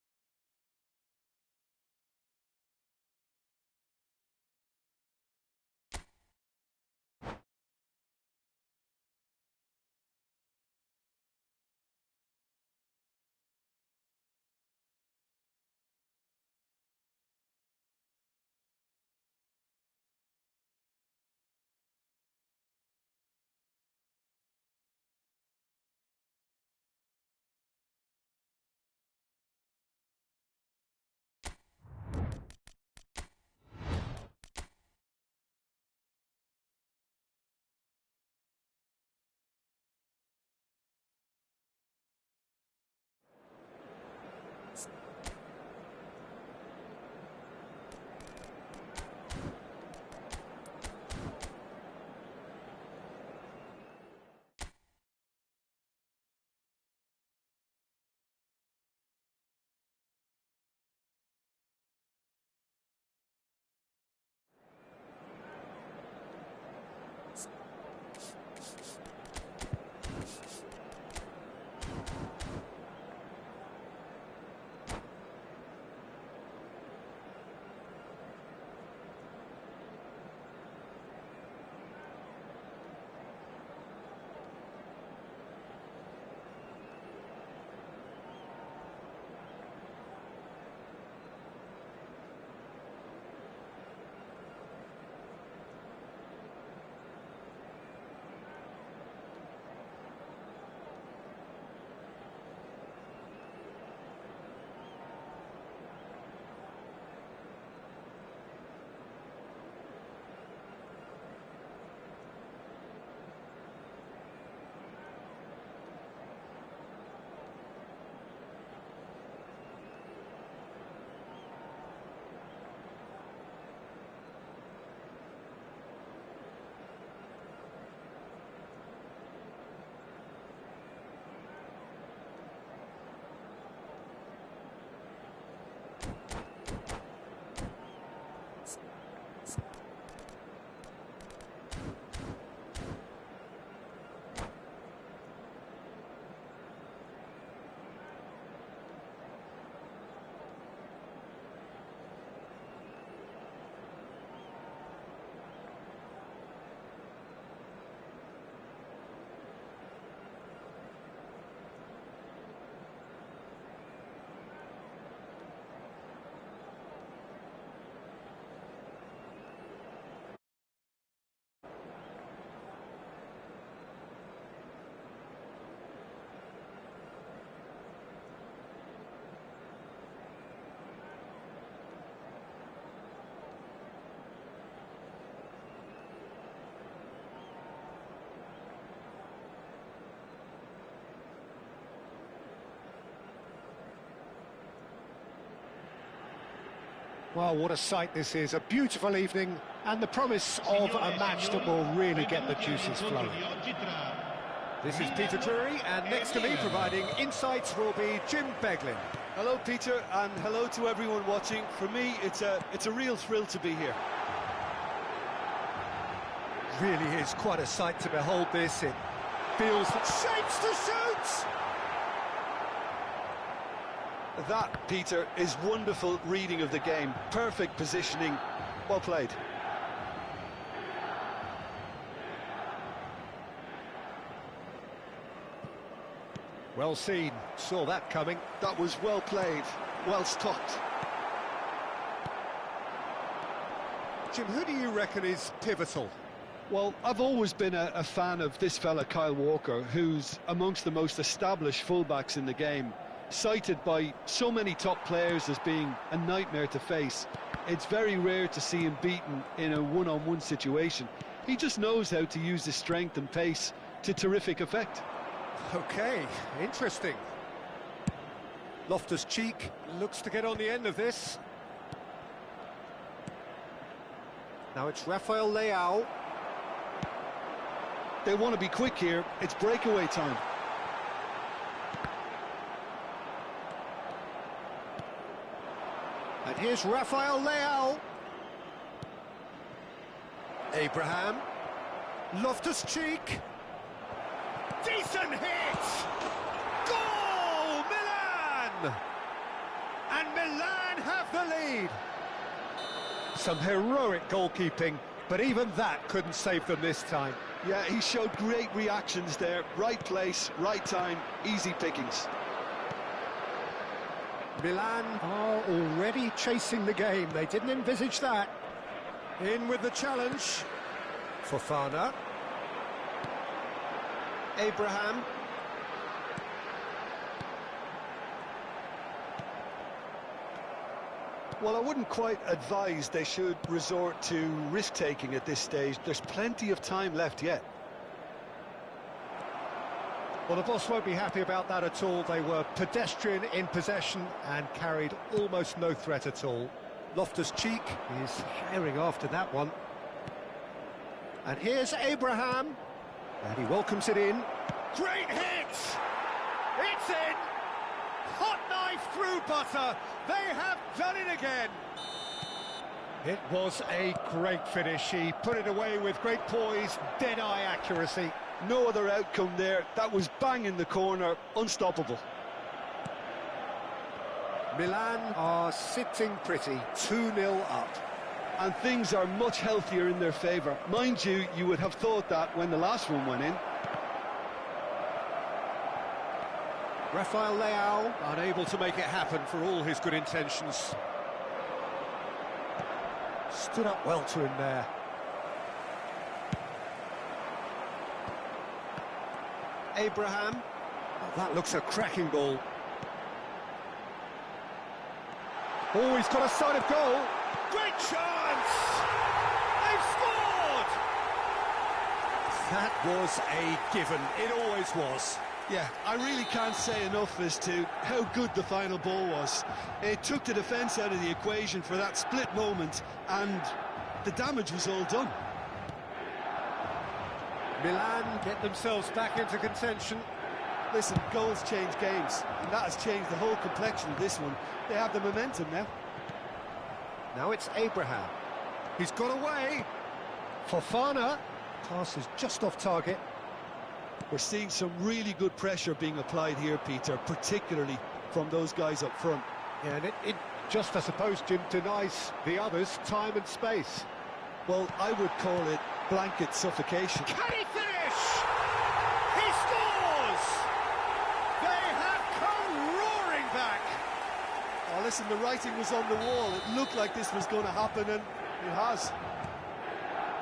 S1: Well, what a sight this is. A beautiful evening and the promise of a match that will really get the juices flowing. This is Peter Drury, and next to me providing insights will be Jim Beglin.
S4: Hello, Peter, and hello to everyone watching. For me, it's a real thrill to be here.
S1: Really is quite a sight to behold this. It feels shapes to shoot!
S4: That, Peter, is wonderful reading of the game. Perfect positioning. Well played.
S1: Well seen. Saw that coming.
S2: That was well played, well stopped.
S1: Jim, who do you reckon is pivotal?
S2: Well, I've always been a fan of this fella, Kyle Walker, who's amongst the most established fullbacks in the game. Cited by so many top players as being a nightmare to face. It's very rare to see him beaten in a one-on-one situation. He just knows how to use his strength and pace to terrific effect.
S1: Okay, interesting. Loftus-Cheek looks to get on the end of this. Now it's Rafael Leao.
S2: They want to be quick here. It's breakaway time.
S1: And here's Rafael Leao. Abraham. Loftus-Cheek. Decent hit! Goal! Milan! And Milan have the lead. Some heroic goalkeeping, but even that couldn't save them this time.
S2: Yeah, he showed great reactions there. Right place, right time, easy pickings.
S1: Milan are already chasing the game. They didn't envisage that. In with the challenge. Fofana. Abraham.
S2: Well, I wouldn't quite advise they should resort to risk-taking at this stage. There's plenty of time left yet.
S1: Well, the boss won't be happy about that at all. They were pedestrian in possession and carried almost no threat at all. Loftus-Cheek is herring after that one. And here's Abraham. And he welcomes it in. Great hit! It's in! Hot knife through butter. They have done it again. It was a great finish. He put it away with great poise, dead-eye accuracy.
S2: No other outcome there. That was bang in the corner, unstoppable.
S1: Milan are sitting pretty, 2-0 up.
S2: And things are much healthier in their favour. Mind you, you would have thought that when the last one went in.
S1: Rafael Leao unable to make it happen for all his good intentions. Stood up well to him there. Abraham. Oh, that looks a cracking ball. Oh, he's got a sight of goal. Great chance! They've scored! That was a given. It always was.
S2: Yeah, I really can't say enough as to how good the final ball was. It took the defence out of the equation for that split moment, and the damage was all done.
S1: Milan get themselves back into contention.
S2: Listen, goals change games, and that has changed the whole complexion of this one. They have the momentum now.
S1: Now it's Abraham. He's got away. Fofana. Pass is just off target.
S2: We're seeing some really good pressure being applied here, Peter, particularly from those guys up front.
S1: Yeah, and it just, I suppose, Jim, denies the others time and space.
S2: Well, I would call it blanket suffocation.
S1: Can he finish? He scores! They have come roaring back.
S2: Oh, listen, the writing was on the wall. It looked like this was going to happen, and it has.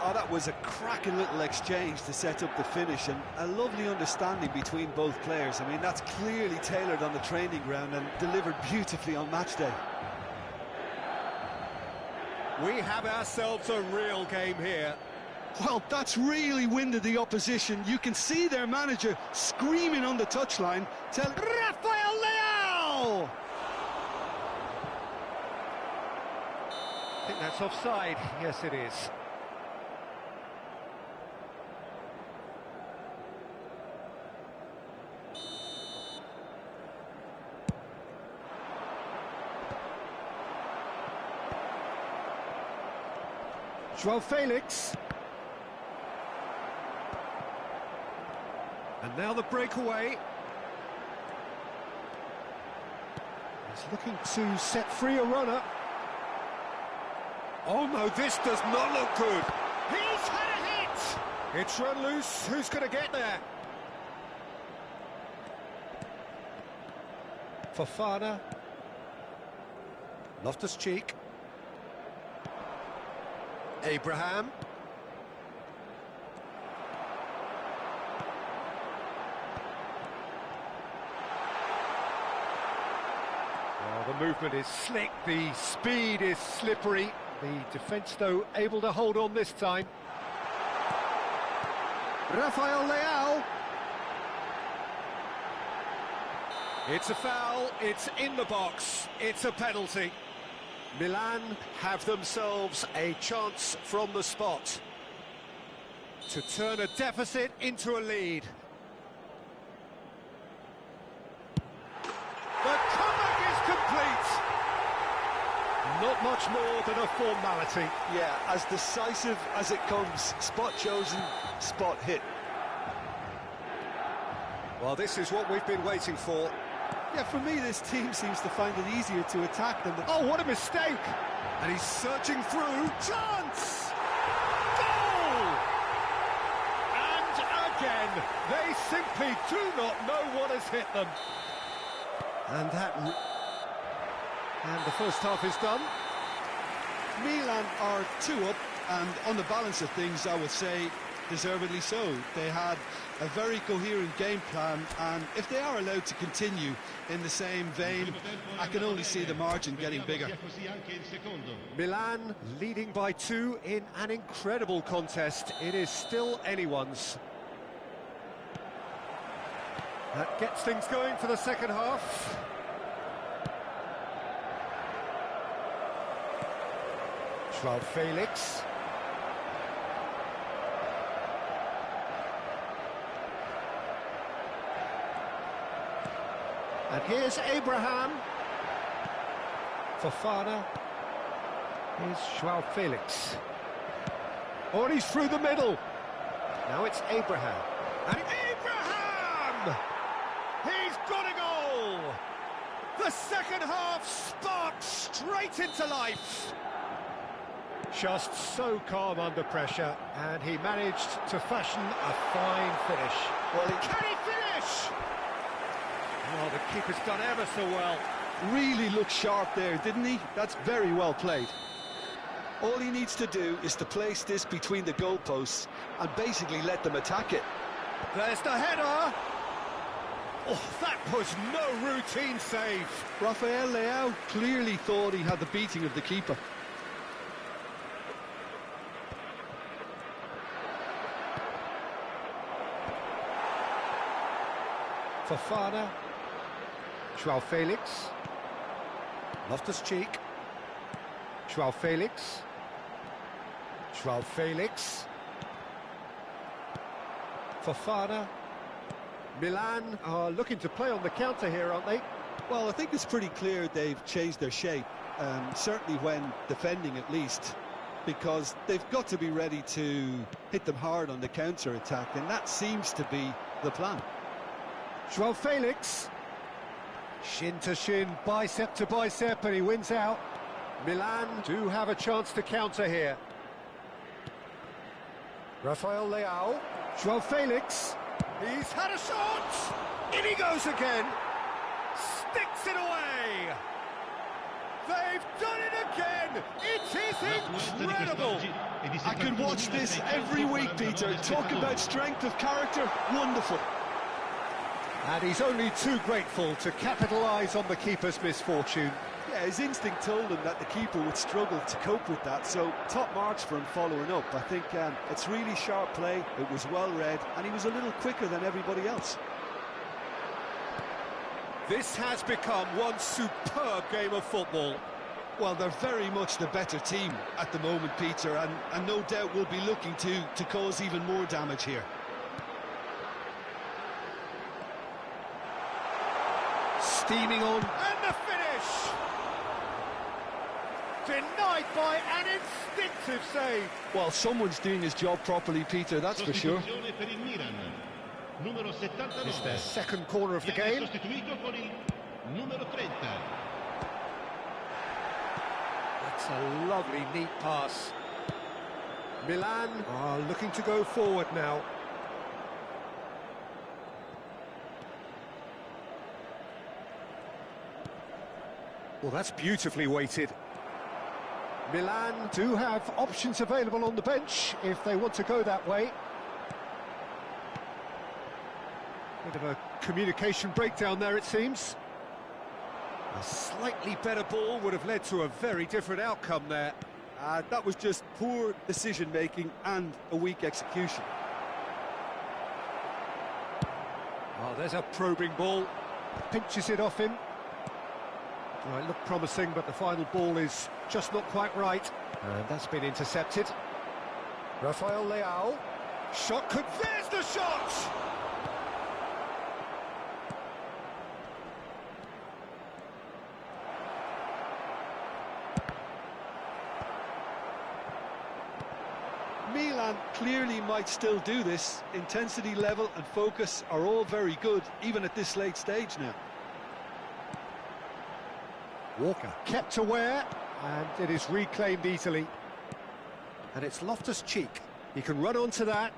S4: Oh, that was a cracking little exchange to set up the finish, and a lovely understanding between both players. I mean, that's clearly tailored on the training ground and delivered beautifully on match day.
S1: We have ourselves a real game here.
S2: Well, that's really winded the opposition. You can see their manager screaming on the touchline. Tell Rafael Leao!
S1: think that's offside. Yes, it is. Joao Felix. And now the breakaway. He's looking to set free a runner. Oh no, this does not look good. He's had a hit! It's run loose. Who's going to get there? Fofana. Loftus-Cheek. Abraham. Oh, the movement is slick, the speed is slippery. The defence, though, able to hold on this time. Rafael Leao. It's a foul, it's in the box, it's a penalty. Milan have themselves a chance from the spot to turn a deficit into a lead. The comeback is complete. Not much more than a formality.
S4: Yeah, as decisive as it comes. Spot chosen, spot hit.
S1: Well, this is what we've been waiting for.
S4: Yeah, for me, this team seems to find it easier to attack than...
S1: Oh, what a mistake! And he's searching through. Chance! Goal! And again, they simply do not know what has hit them. And the first half is done.
S4: Milan are 2 up, and on the balance of things, I would say, deservedly so. They had a very coherent game plan, and if they are allowed to continue in the same vein, I can only see the margin getting bigger.
S1: Milan leading by 2 in an incredible contest. It is still anyone's. That gets things going for the second half. Joao Felix. And here's Abraham. Fofana. Here's Joao Felix. Oh, and he's through the middle. Now it's Abraham. And Abraham! He's got a goal! The second half sparks straight into life. Just so calm under pressure, and he managed to fashion a fine finish.
S4: Well,
S1: can he finish? Oh, the keeper's done ever so well.
S4: Really looked sharp there, didn't he? That's very well played. All he needs to do is to place this between the goalposts and basically let them attack it.
S1: There's the header. Oh, that was no routine save.
S4: Rafael Leao clearly thought he had the beating of the keeper.
S1: Fofana. Joao Felix. Loftus-Cheek. Joao Felix. Joao Felix. Fofana. Milan are looking to play on the counter here, aren't they?
S4: Well, I think it's pretty clear they've changed their shape, certainly when defending at least, because they've got to be ready to hit them hard on the counter-attack, and that seems to be the plan.
S1: Joao Felix. Shin to shin, bicep to bicep, and he wins out. Milan do have a chance to counter here. Rafael Leao. Joao Felix. He's had a shot! In he goes again! Sticks it away! They've done it again! It is incredible!
S4: I could watch this every week, Peter. Talk about strength of character, wonderful.
S1: And he's only too grateful to capitalise on the keeper's misfortune.
S4: Yeah, his instinct told him that the keeper would struggle to cope with that, so top marks for him following up. I think it's really sharp play, it was well read, and he was a little quicker than everybody else.
S1: This has become one superb game of football.
S2: Well, they're very much the better team at the moment, Peter, and no doubt will be looking to cause even more damage here.
S1: Steaming on, and the finish! Denied by an instinctive save.
S2: Well, someone's doing his job properly, Peter, that's for sure.
S3: Sostituzione per il Milan. Numero 79.
S1: It's their second corner of the
S3: Viene
S1: game.
S3: sostituito con il numero 30.
S1: That's a lovely, neat pass. Milan are looking to go forward now. Well, that's beautifully weighted. Milan do have options available on the bench if they want to go that way. Bit of a communication breakdown there, it seems. A slightly better ball would have led to a very different outcome there.
S4: That was just poor decision-making and a weak execution.
S1: Oh, there's a probing ball. Pinches it off him. Well, it looked promising, but the final ball is just not quite right. And that's been intercepted. Rafael Leao. Shot could... There's the shot!
S2: Milan clearly might still do this. Intensity level and focus are all very good, even at this late stage now.
S1: Walker kept aware, and it is reclaimed easily. And it's Loftus-Cheek. He can run onto that.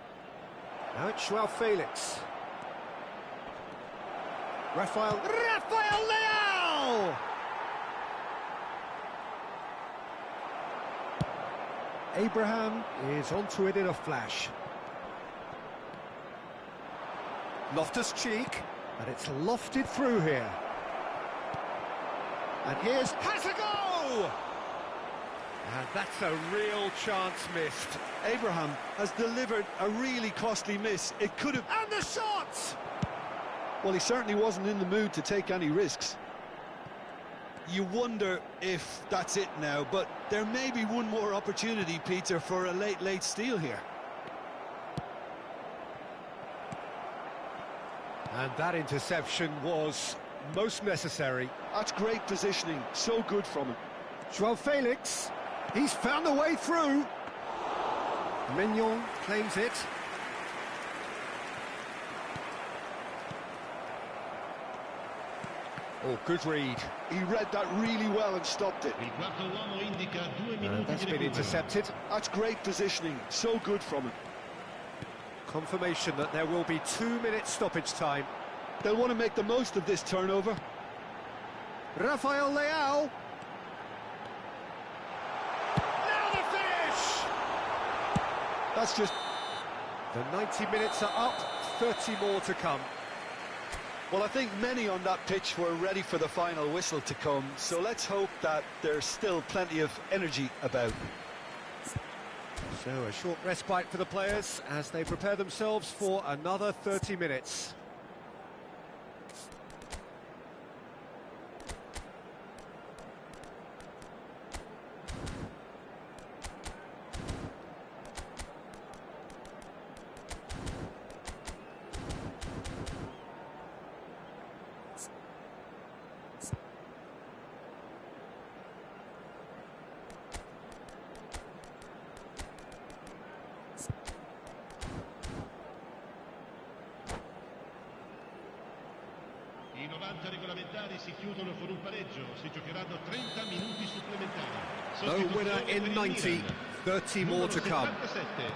S1: Now it's Joao Felix. Rafael Leao! Abraham is onto it in a flash. Loftus-Cheek, and it's lofted through here. And here's... has a go! And that's a real chance missed.
S2: Abraham has delivered a really costly miss. It could have...
S1: And the shot!
S2: Well, he certainly wasn't in the mood to take any risks. You wonder if that's it now, but there may be one more opportunity, Peter, for a late steal here.
S1: And that interception was most necessary.
S2: That's great positioning, so good from him.
S1: Joao Felix, he's found a way through. Mignon claims it. Oh, good read.
S2: He read that really well and stopped it.
S3: Il quarto uomo indica 2 minuti
S1: That's
S3: di
S1: been
S3: recupero.
S1: intercepted.
S2: That's great positioning, so good from him.
S1: Confirmation that there will be 2 minutes stoppage time.
S2: They'll want to make the most of this turnover.
S1: Rafael Leao. Now the finish!
S2: That's just...
S1: The 90 minutes are up, 30 more to come.
S2: Well, I think many on that pitch were ready for the final whistle to come, so let's hope that there's still plenty of energy about.
S1: So a short respite for the players as they prepare themselves for another 30 minutes.
S3: I 90 regolamentari si chiudono con un pareggio, si giocheranno 30 minuti supplementari.
S1: No winner in 90, 30 more to come.
S3: 77,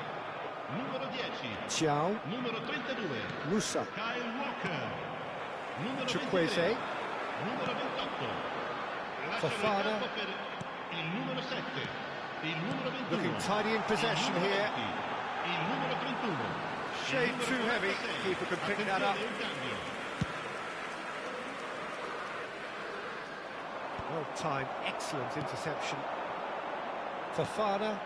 S3: numero 10,
S1: Ciao,
S3: numero 32,
S1: Musa,
S3: Kyle Walker, numero
S1: Chukwueze,
S3: 23, numero 28. Lasciano il
S1: Fofana.
S3: campo per il numero 7, il numero 21.
S1: Looking tidy in possession
S3: il numero
S1: here.
S3: 20, il numero 31.
S1: Shade too heavy, keeper can pick that up.
S3: Attenzione, un cambio.
S1: Well timed, excellent interception. Fofana.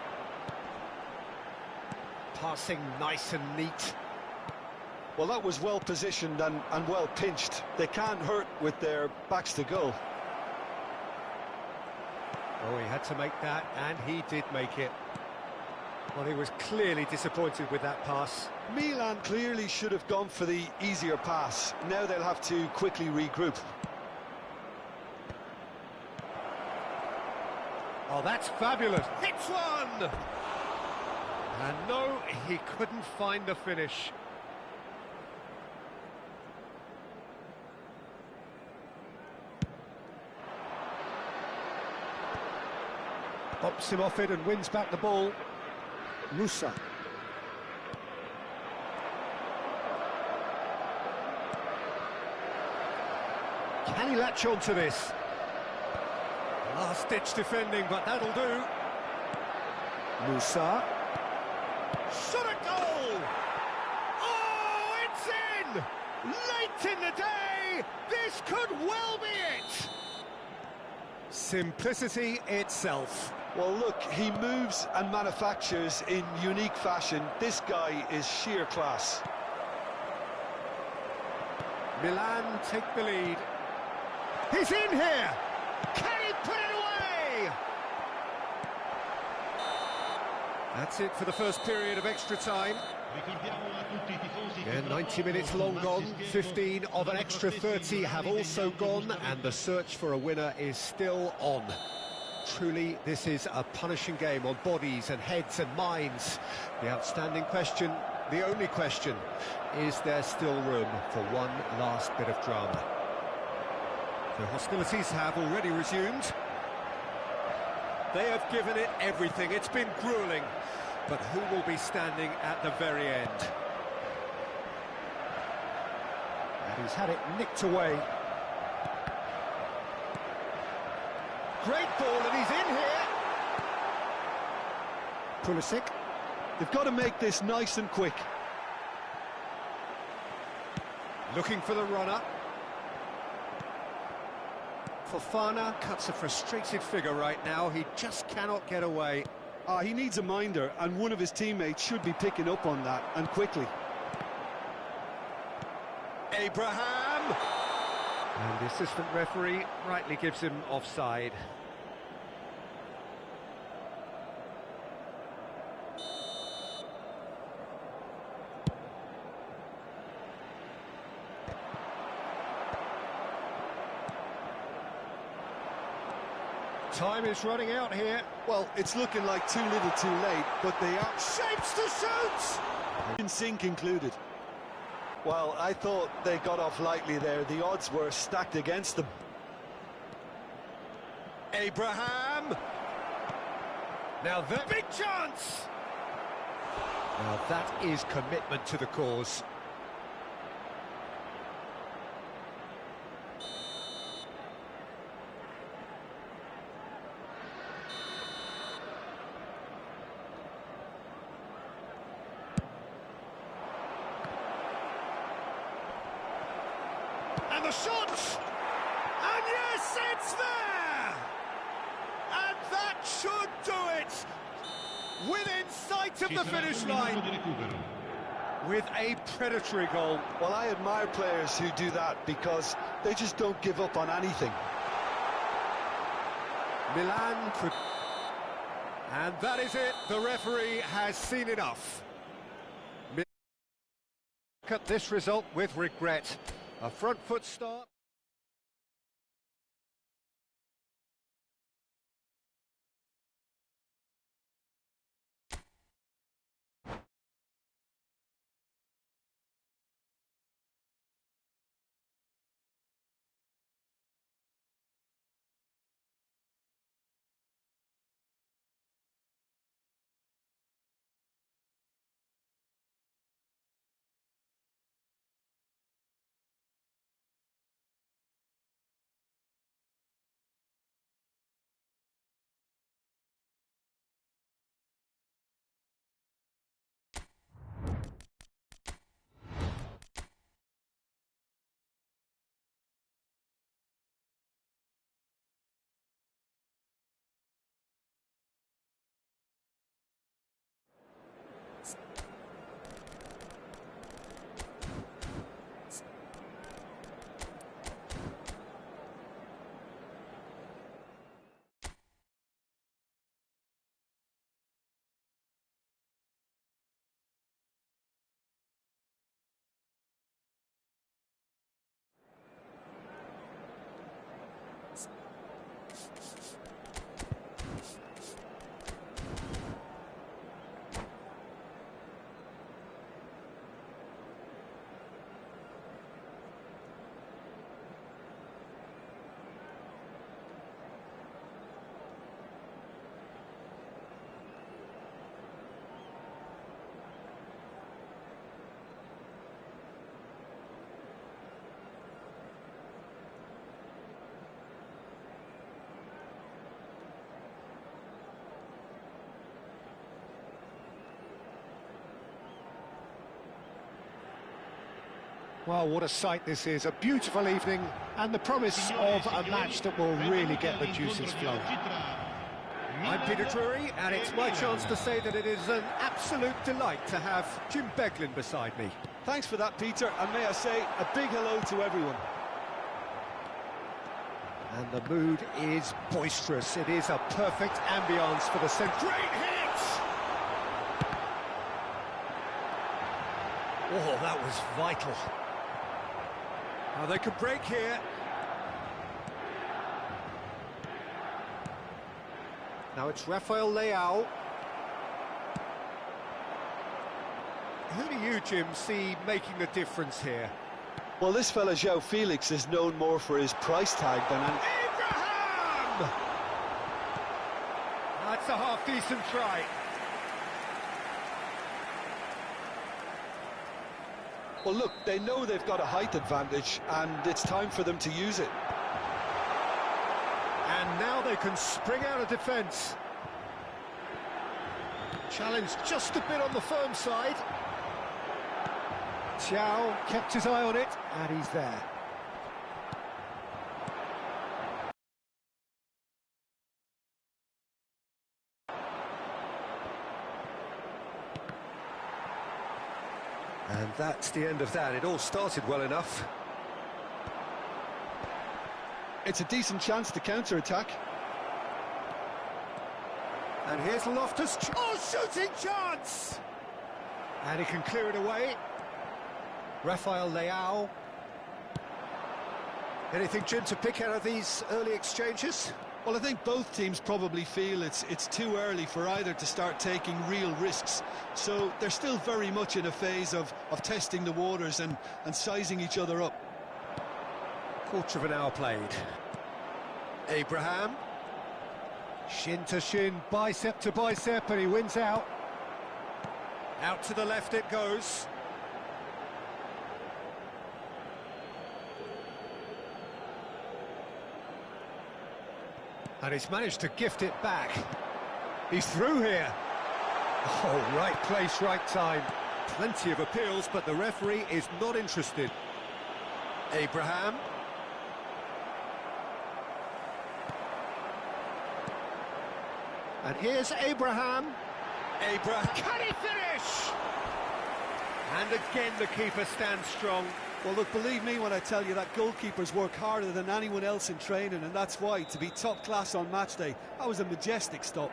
S1: Passing nice and neat.
S2: Well, that was well positioned and well pinched. They can't hurt with their backs to goal.
S1: Oh, he had to make that, and he did make it. Well, he was clearly disappointed with that pass.
S2: Milan clearly should have gone for the easier pass. Now they'll have to quickly regroup.
S1: Oh, that's fabulous. Hits one! And no, he couldn't find the finish. Bops him off it and wins back the ball. Musa. Can he latch on to this? Last-ditch defending, but that'll do. Musa. Shot a goal! Oh, it's in! Late in the day, this could well be it! Simplicity itself.
S2: Well, look, he moves and manufactures in unique fashion. This guy is sheer class.
S1: Milan take the lead. He's in here! Can he put it away? That's it for the first period of extra time. Yeah, 90 minutes long gone, 15 of an extra 30 have also gone, and the search for a winner is still on. Truly, this is a punishing game on bodies and heads and minds. The outstanding question, the only question, is there still room for one last bit of drama? The hostilities have already resumed. They have given it everything. It's been gruelling. But who will be standing at the very end? And he's had it nicked away. Great ball, and he's in here. Pulisic.
S2: They've got to make this nice and quick.
S1: Looking for the runner. Fofana cuts a frustrated figure right now. He just cannot get away.
S2: He needs a minder, and one of his teammates should be picking up on that, and quickly.
S1: Abraham! And the assistant referee rightly gives him offside. Time is running out here.
S2: Well, it's looking like too little too late, but they are...
S1: Shapes to shoot!
S2: In sync included. Well, I thought they got off lightly there. The odds were stacked against them.
S1: Abraham! Now the big chance! Now that is commitment to the cause. And the shot! And yes, it's there! And that should do it! Within sight of the finish line. With a predatory goal.
S2: Well, I admire players who do that because they just don't give up on anything.
S1: Milan could... And that is it. The referee has seen enough. Look at this result with regret. A front foot start. Well, what a sight this is. A beautiful evening and the promise of a match that will really get the juices flowing. I'm Peter Drury, and it's my chance to say that it is an absolute delight to have Jim Beglin beside me.
S4: Thanks for that, Peter, and may I say a big hello to everyone.
S1: And the mood is boisterous. It is a perfect ambience for the centre. Great hit! Oh, that was vital. Now they could break here. Now it's Rafael Leao. Who do you, Jim, see making the difference here?
S2: Well, this fella, João Felix, is known more for his price tag than...
S1: Abraham! That's a half-decent try.
S2: Well, look, they know they've got a height advantage, and it's time for them to use it.
S1: And now they can spring out of defence. Challenge just a bit on the firm side. Thiaw kept his eye on it, and he's there. And that's the end of that. It all started well enough.
S2: It's a decent chance to counter-attack.
S1: And here's Loftus. Oh, shooting chance! And he can clear it away. Rafael Leao. Anything, Jim, to pick out of these early exchanges?
S4: Well, I think both teams probably feel it's too early for either to start taking real risks. So they're still very much in a phase of testing the waters and sizing each other up.
S1: Quarter of an hour played. Abraham. Shin to shin, bicep to bicep, and he wins out. Out to the left it goes. And he's managed to gift it back. He's through here. Oh, right place, right time. Plenty of appeals, but the referee is not interested. Abraham. And here's Abraham. Can he finish? And again the keeper stands strong.
S4: Well, look, believe me when I tell you that goalkeepers work harder than anyone else in training, and that's why, to be top class on match day, that was a majestic stop.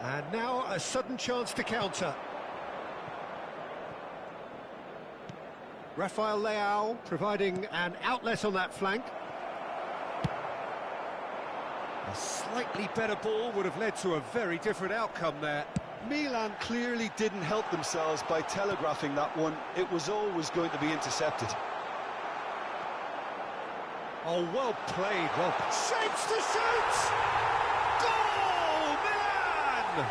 S1: And now a sudden chance to counter. Rafael Leao providing an outlet on that flank. A slightly better ball would have led to a very different outcome there.
S2: Milan clearly didn't help themselves by telegraphing that one. It was always going to be intercepted.
S1: Oh, well played. Well, shapes to shoot! Goal, Milan!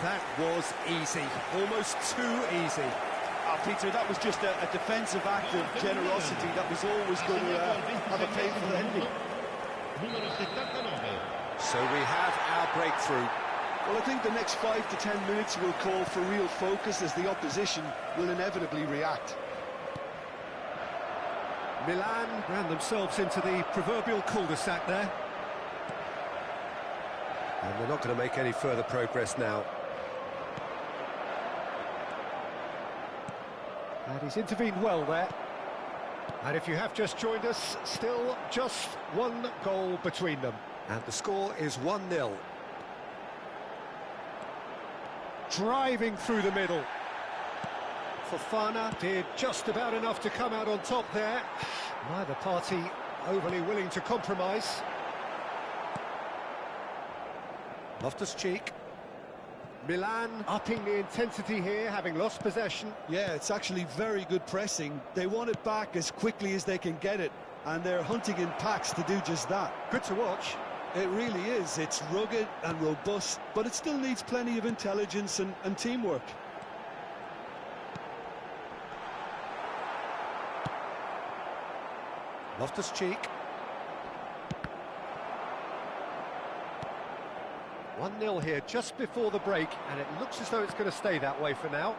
S1: That was easy, almost too easy.
S4: Peter, that was just a defensive act of generosity that was always going to have a painful ending.
S1: So we have our breakthrough.
S2: Well, I think the next 5 to 10 minutes will call for real focus as the opposition will inevitably react.
S1: Milan ran themselves into the proverbial cul-de-sac there. And they're not going to make any further progress now. And he's intervened well there. And if you have just joined us, still just one goal between them. And the score is 1-0. Driving through the middle. Fofana did just about enough to come out on top there. Neither party overly willing to compromise. Loftus-Cheek. Milan upping the intensity here, having lost possession.
S4: Yeah, it's actually very good pressing. They want it back as quickly as they can get it, and they're hunting in packs to do just that.
S1: Good to watch.
S4: It really is. It's rugged and robust, but it still needs plenty of intelligence and teamwork.
S1: Loftus-Cheek. 1-0 here just before the break, and it looks as though it's going to stay that way for now.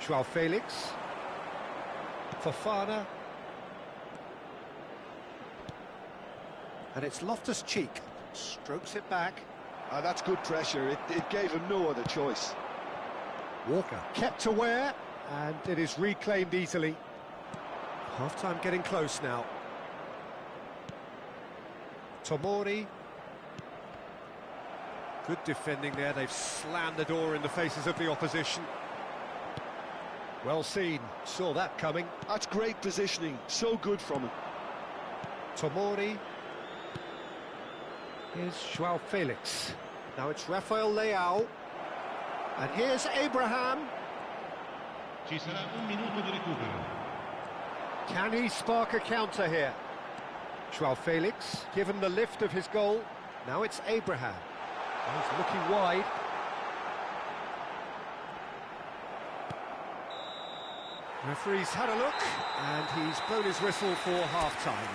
S1: Joao Felix. Fofana. And it's Loftus-Cheek. Strokes it back.
S2: That's good pressure. It gave him no other choice.
S1: Walker kept aware, and it is reclaimed easily. Half-time getting close now. Tomori. Good defending there. They've slammed the door in the faces of the opposition. Well seen. Saw that coming.
S2: That's great positioning. So good from him.
S1: Tomori. Here's Joao Felix. Now it's Rafael Leao. And here's Abraham.
S3: Ci sarà un minuto di recupero.
S1: Can he spark a counter here? Joao Felix, given the lift of his goal. Now it's Abraham. He's looking wide. Referee's had a look, and he's blown his whistle for half-time.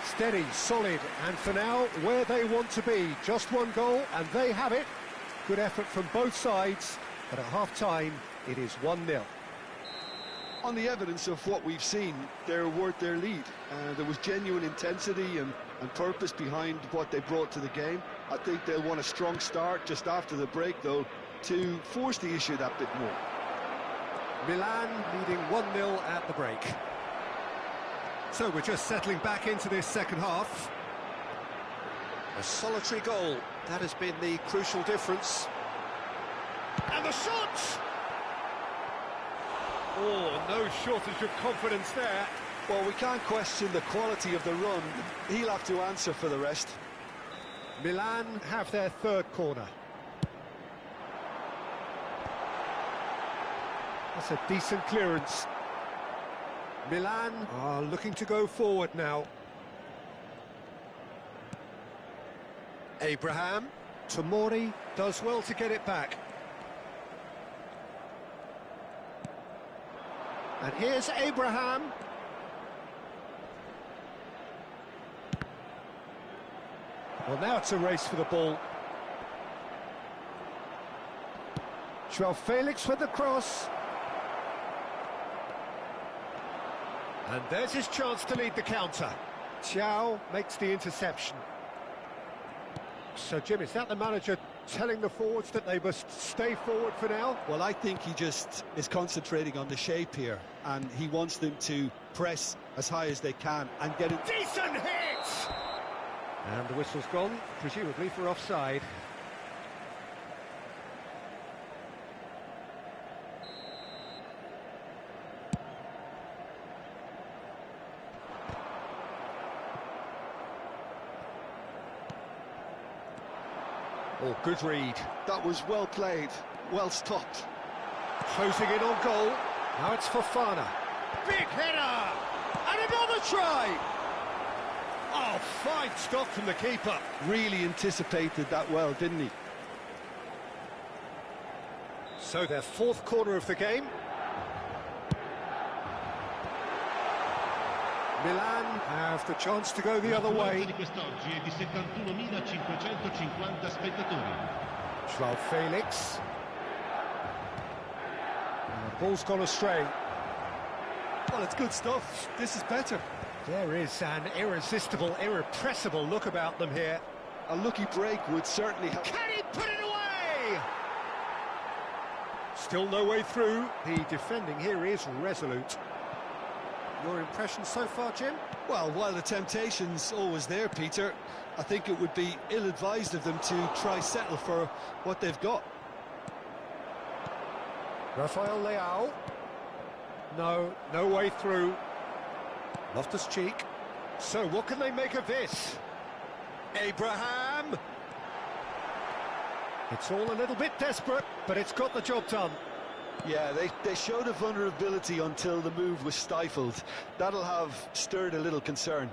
S1: Steady, solid, and for now, where they want to be. Just one goal, and they have it. Good effort from both sides, but at half-time, it is 1-0.
S2: On the evidence of what we've seen, they're worth their lead. There was genuine intensity and purpose behind what they brought to the game. I think they'll want a strong start just after the break, though, to force the issue that bit more.
S1: Milan leading 1-0 at the break. So we're just settling back into this second half. A solitary goal, that has been the crucial difference. And the shot! Oh, no shortage of confidence there.
S2: Well, we can't question the quality of the run. He'll have to answer for the rest.
S1: Milan have their third corner. That's a decent clearance. Milan are looking to go forward now. Abraham. Tomori does well to get it back. And here's Abraham. Well, now it's a race for the ball. Joao Felix with the cross. And there's his chance to lead the counter. Thiaw makes the interception. So, Jim, is that the manager telling the forwards that they must stay forward for now?
S4: Well, I think he just is concentrating on the shape here, and he wants them to press as high as they can and get it.
S1: Decent hit! And the whistle's gone, presumably for offside. Oh, good read.
S2: That was well played, well stopped.
S1: Closing in on goal. Now it's Fofana. Big header! And another try! Oh, fine stop from the keeper.
S2: Really anticipated that well, didn't he?
S1: So their fourth corner of the game. Milan have the chance to go the other way.
S3: Di quest'oggi è di 71.550 spettatori.
S1: Joao Felix. And the ball's gone astray.
S4: Well, it's good stuff. This is better.
S1: There is an irresistible, irrepressible look about them here.
S2: A lucky break would certainly help.
S1: Can he put it away? Still no way through. The defending here is resolute. Your impression so far, Jim?
S4: Well, while the temptation's always there, Peter, I think it would be ill-advised of them to try settle for what they've got.
S1: Rafael Leao. No way through. Loftus-Cheek. So what can they make of this? Abraham! It's all a little bit desperate, but it's got the job done.
S2: Yeah, they showed a vulnerability until the move was stifled. That'll have stirred a little concern.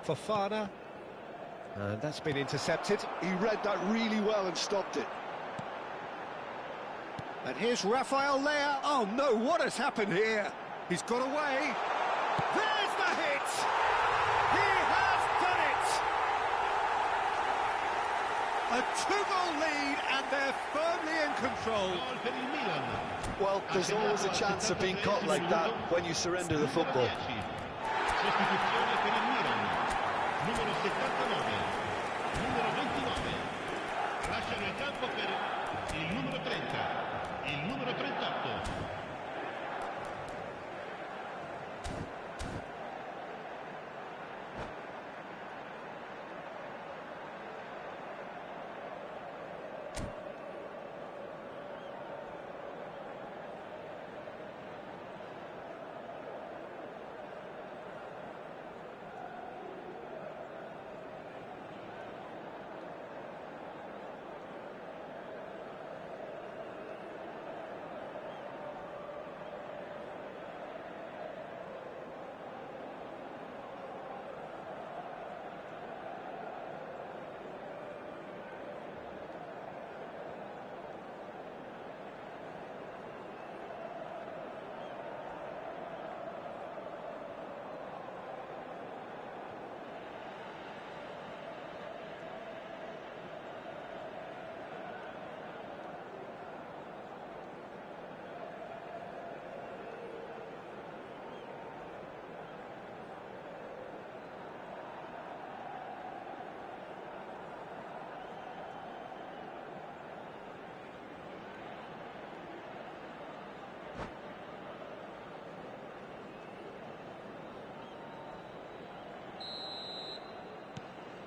S1: Fofana. And that's been intercepted.
S2: He read that really well and stopped it.
S1: And here's Rafael Leao. Oh no, what has happened here? He's got away. There's the hit! He has A two-goal lead, and they're firmly in control.
S3: Gol per il Milan.
S2: Well, there's always a chance of being caught like that when you surrender the football.
S3: Sostituzione per il Milan. Numero 79, numero 29. Lasciano il campo per il numero 30, il numero 38.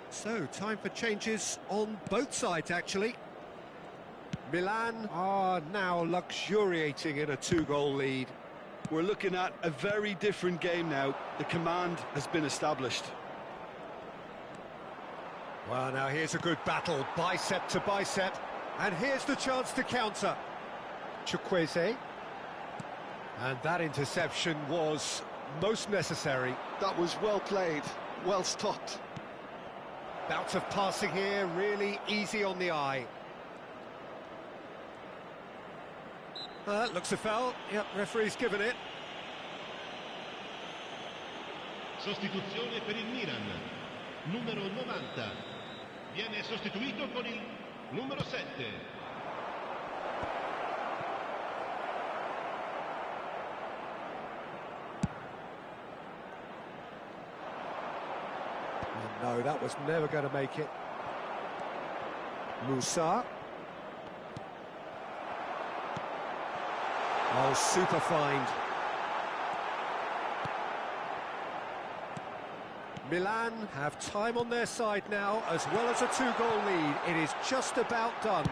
S1: So, time for changes on both sides, actually. Milan are now luxuriating in a two-goal lead.
S2: We're looking at a very different game now. The command has been established.
S1: Well, now here's a good battle, bicep to bicep. And here's the chance to counter. Chukwueze. And that interception was most necessary.
S2: That was well played, well stopped.
S1: Bouts of passing here, really easy on the eye. Looks a foul. Yep, referee's given it.
S3: Sostituzione per il Milan. Numero 90. Viene sostituito con il numero 7.
S1: No, that was never going to make it. Musa. Oh, super find. Milan have time on their side now, as well as a two-goal lead. It is just about done.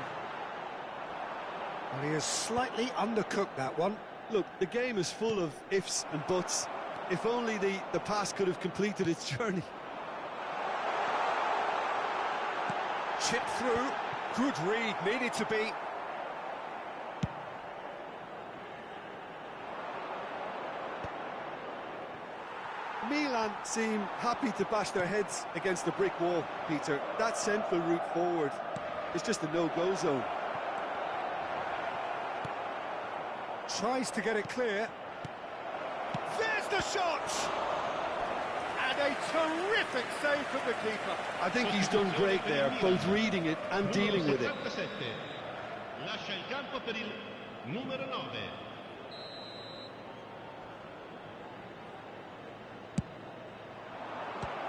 S1: And he has slightly undercooked that one.
S4: Look, the game is full of ifs and buts. If only the pass could have completed its journey.
S1: Chip through, good read, needed to be.
S4: Milan seem happy to bash their heads against the brick wall, Peter. That central route forward is just a no-go zone.
S1: Tries to get it clear. There's the shot! And a terrific save from the keeper.
S2: I think he's done great there, both reading it and dealing with it.
S3: Lascia il campo per il numero 9.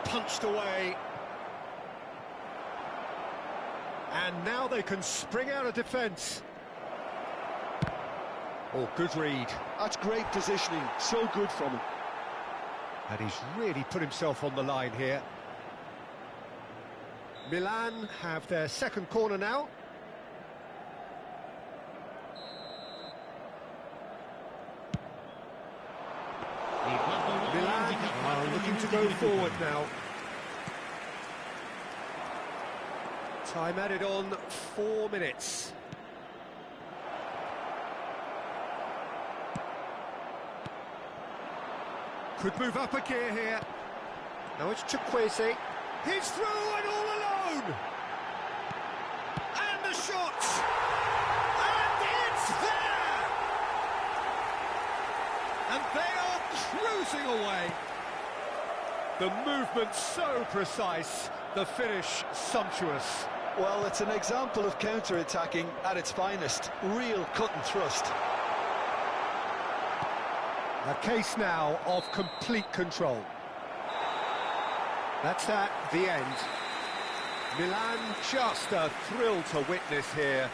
S1: Punched away. And now they can spring out of defence. Oh, good read.
S2: That's great positioning, so good from him.
S1: And he's really put himself on the line here. Milan have their second corner now. Milan are looking to go forward now. Time added on 4 minutes. Could move up a gear here. Now it's Chukwueze. He's through and all alone! And the shot! And it's there! And they are cruising away. The movement so precise, the finish sumptuous.
S2: Well, it's an example of counter-attacking at its finest. Real cut and thrust.
S1: A case now of complete control. That's at the end. Milan, just a thrill to witness here.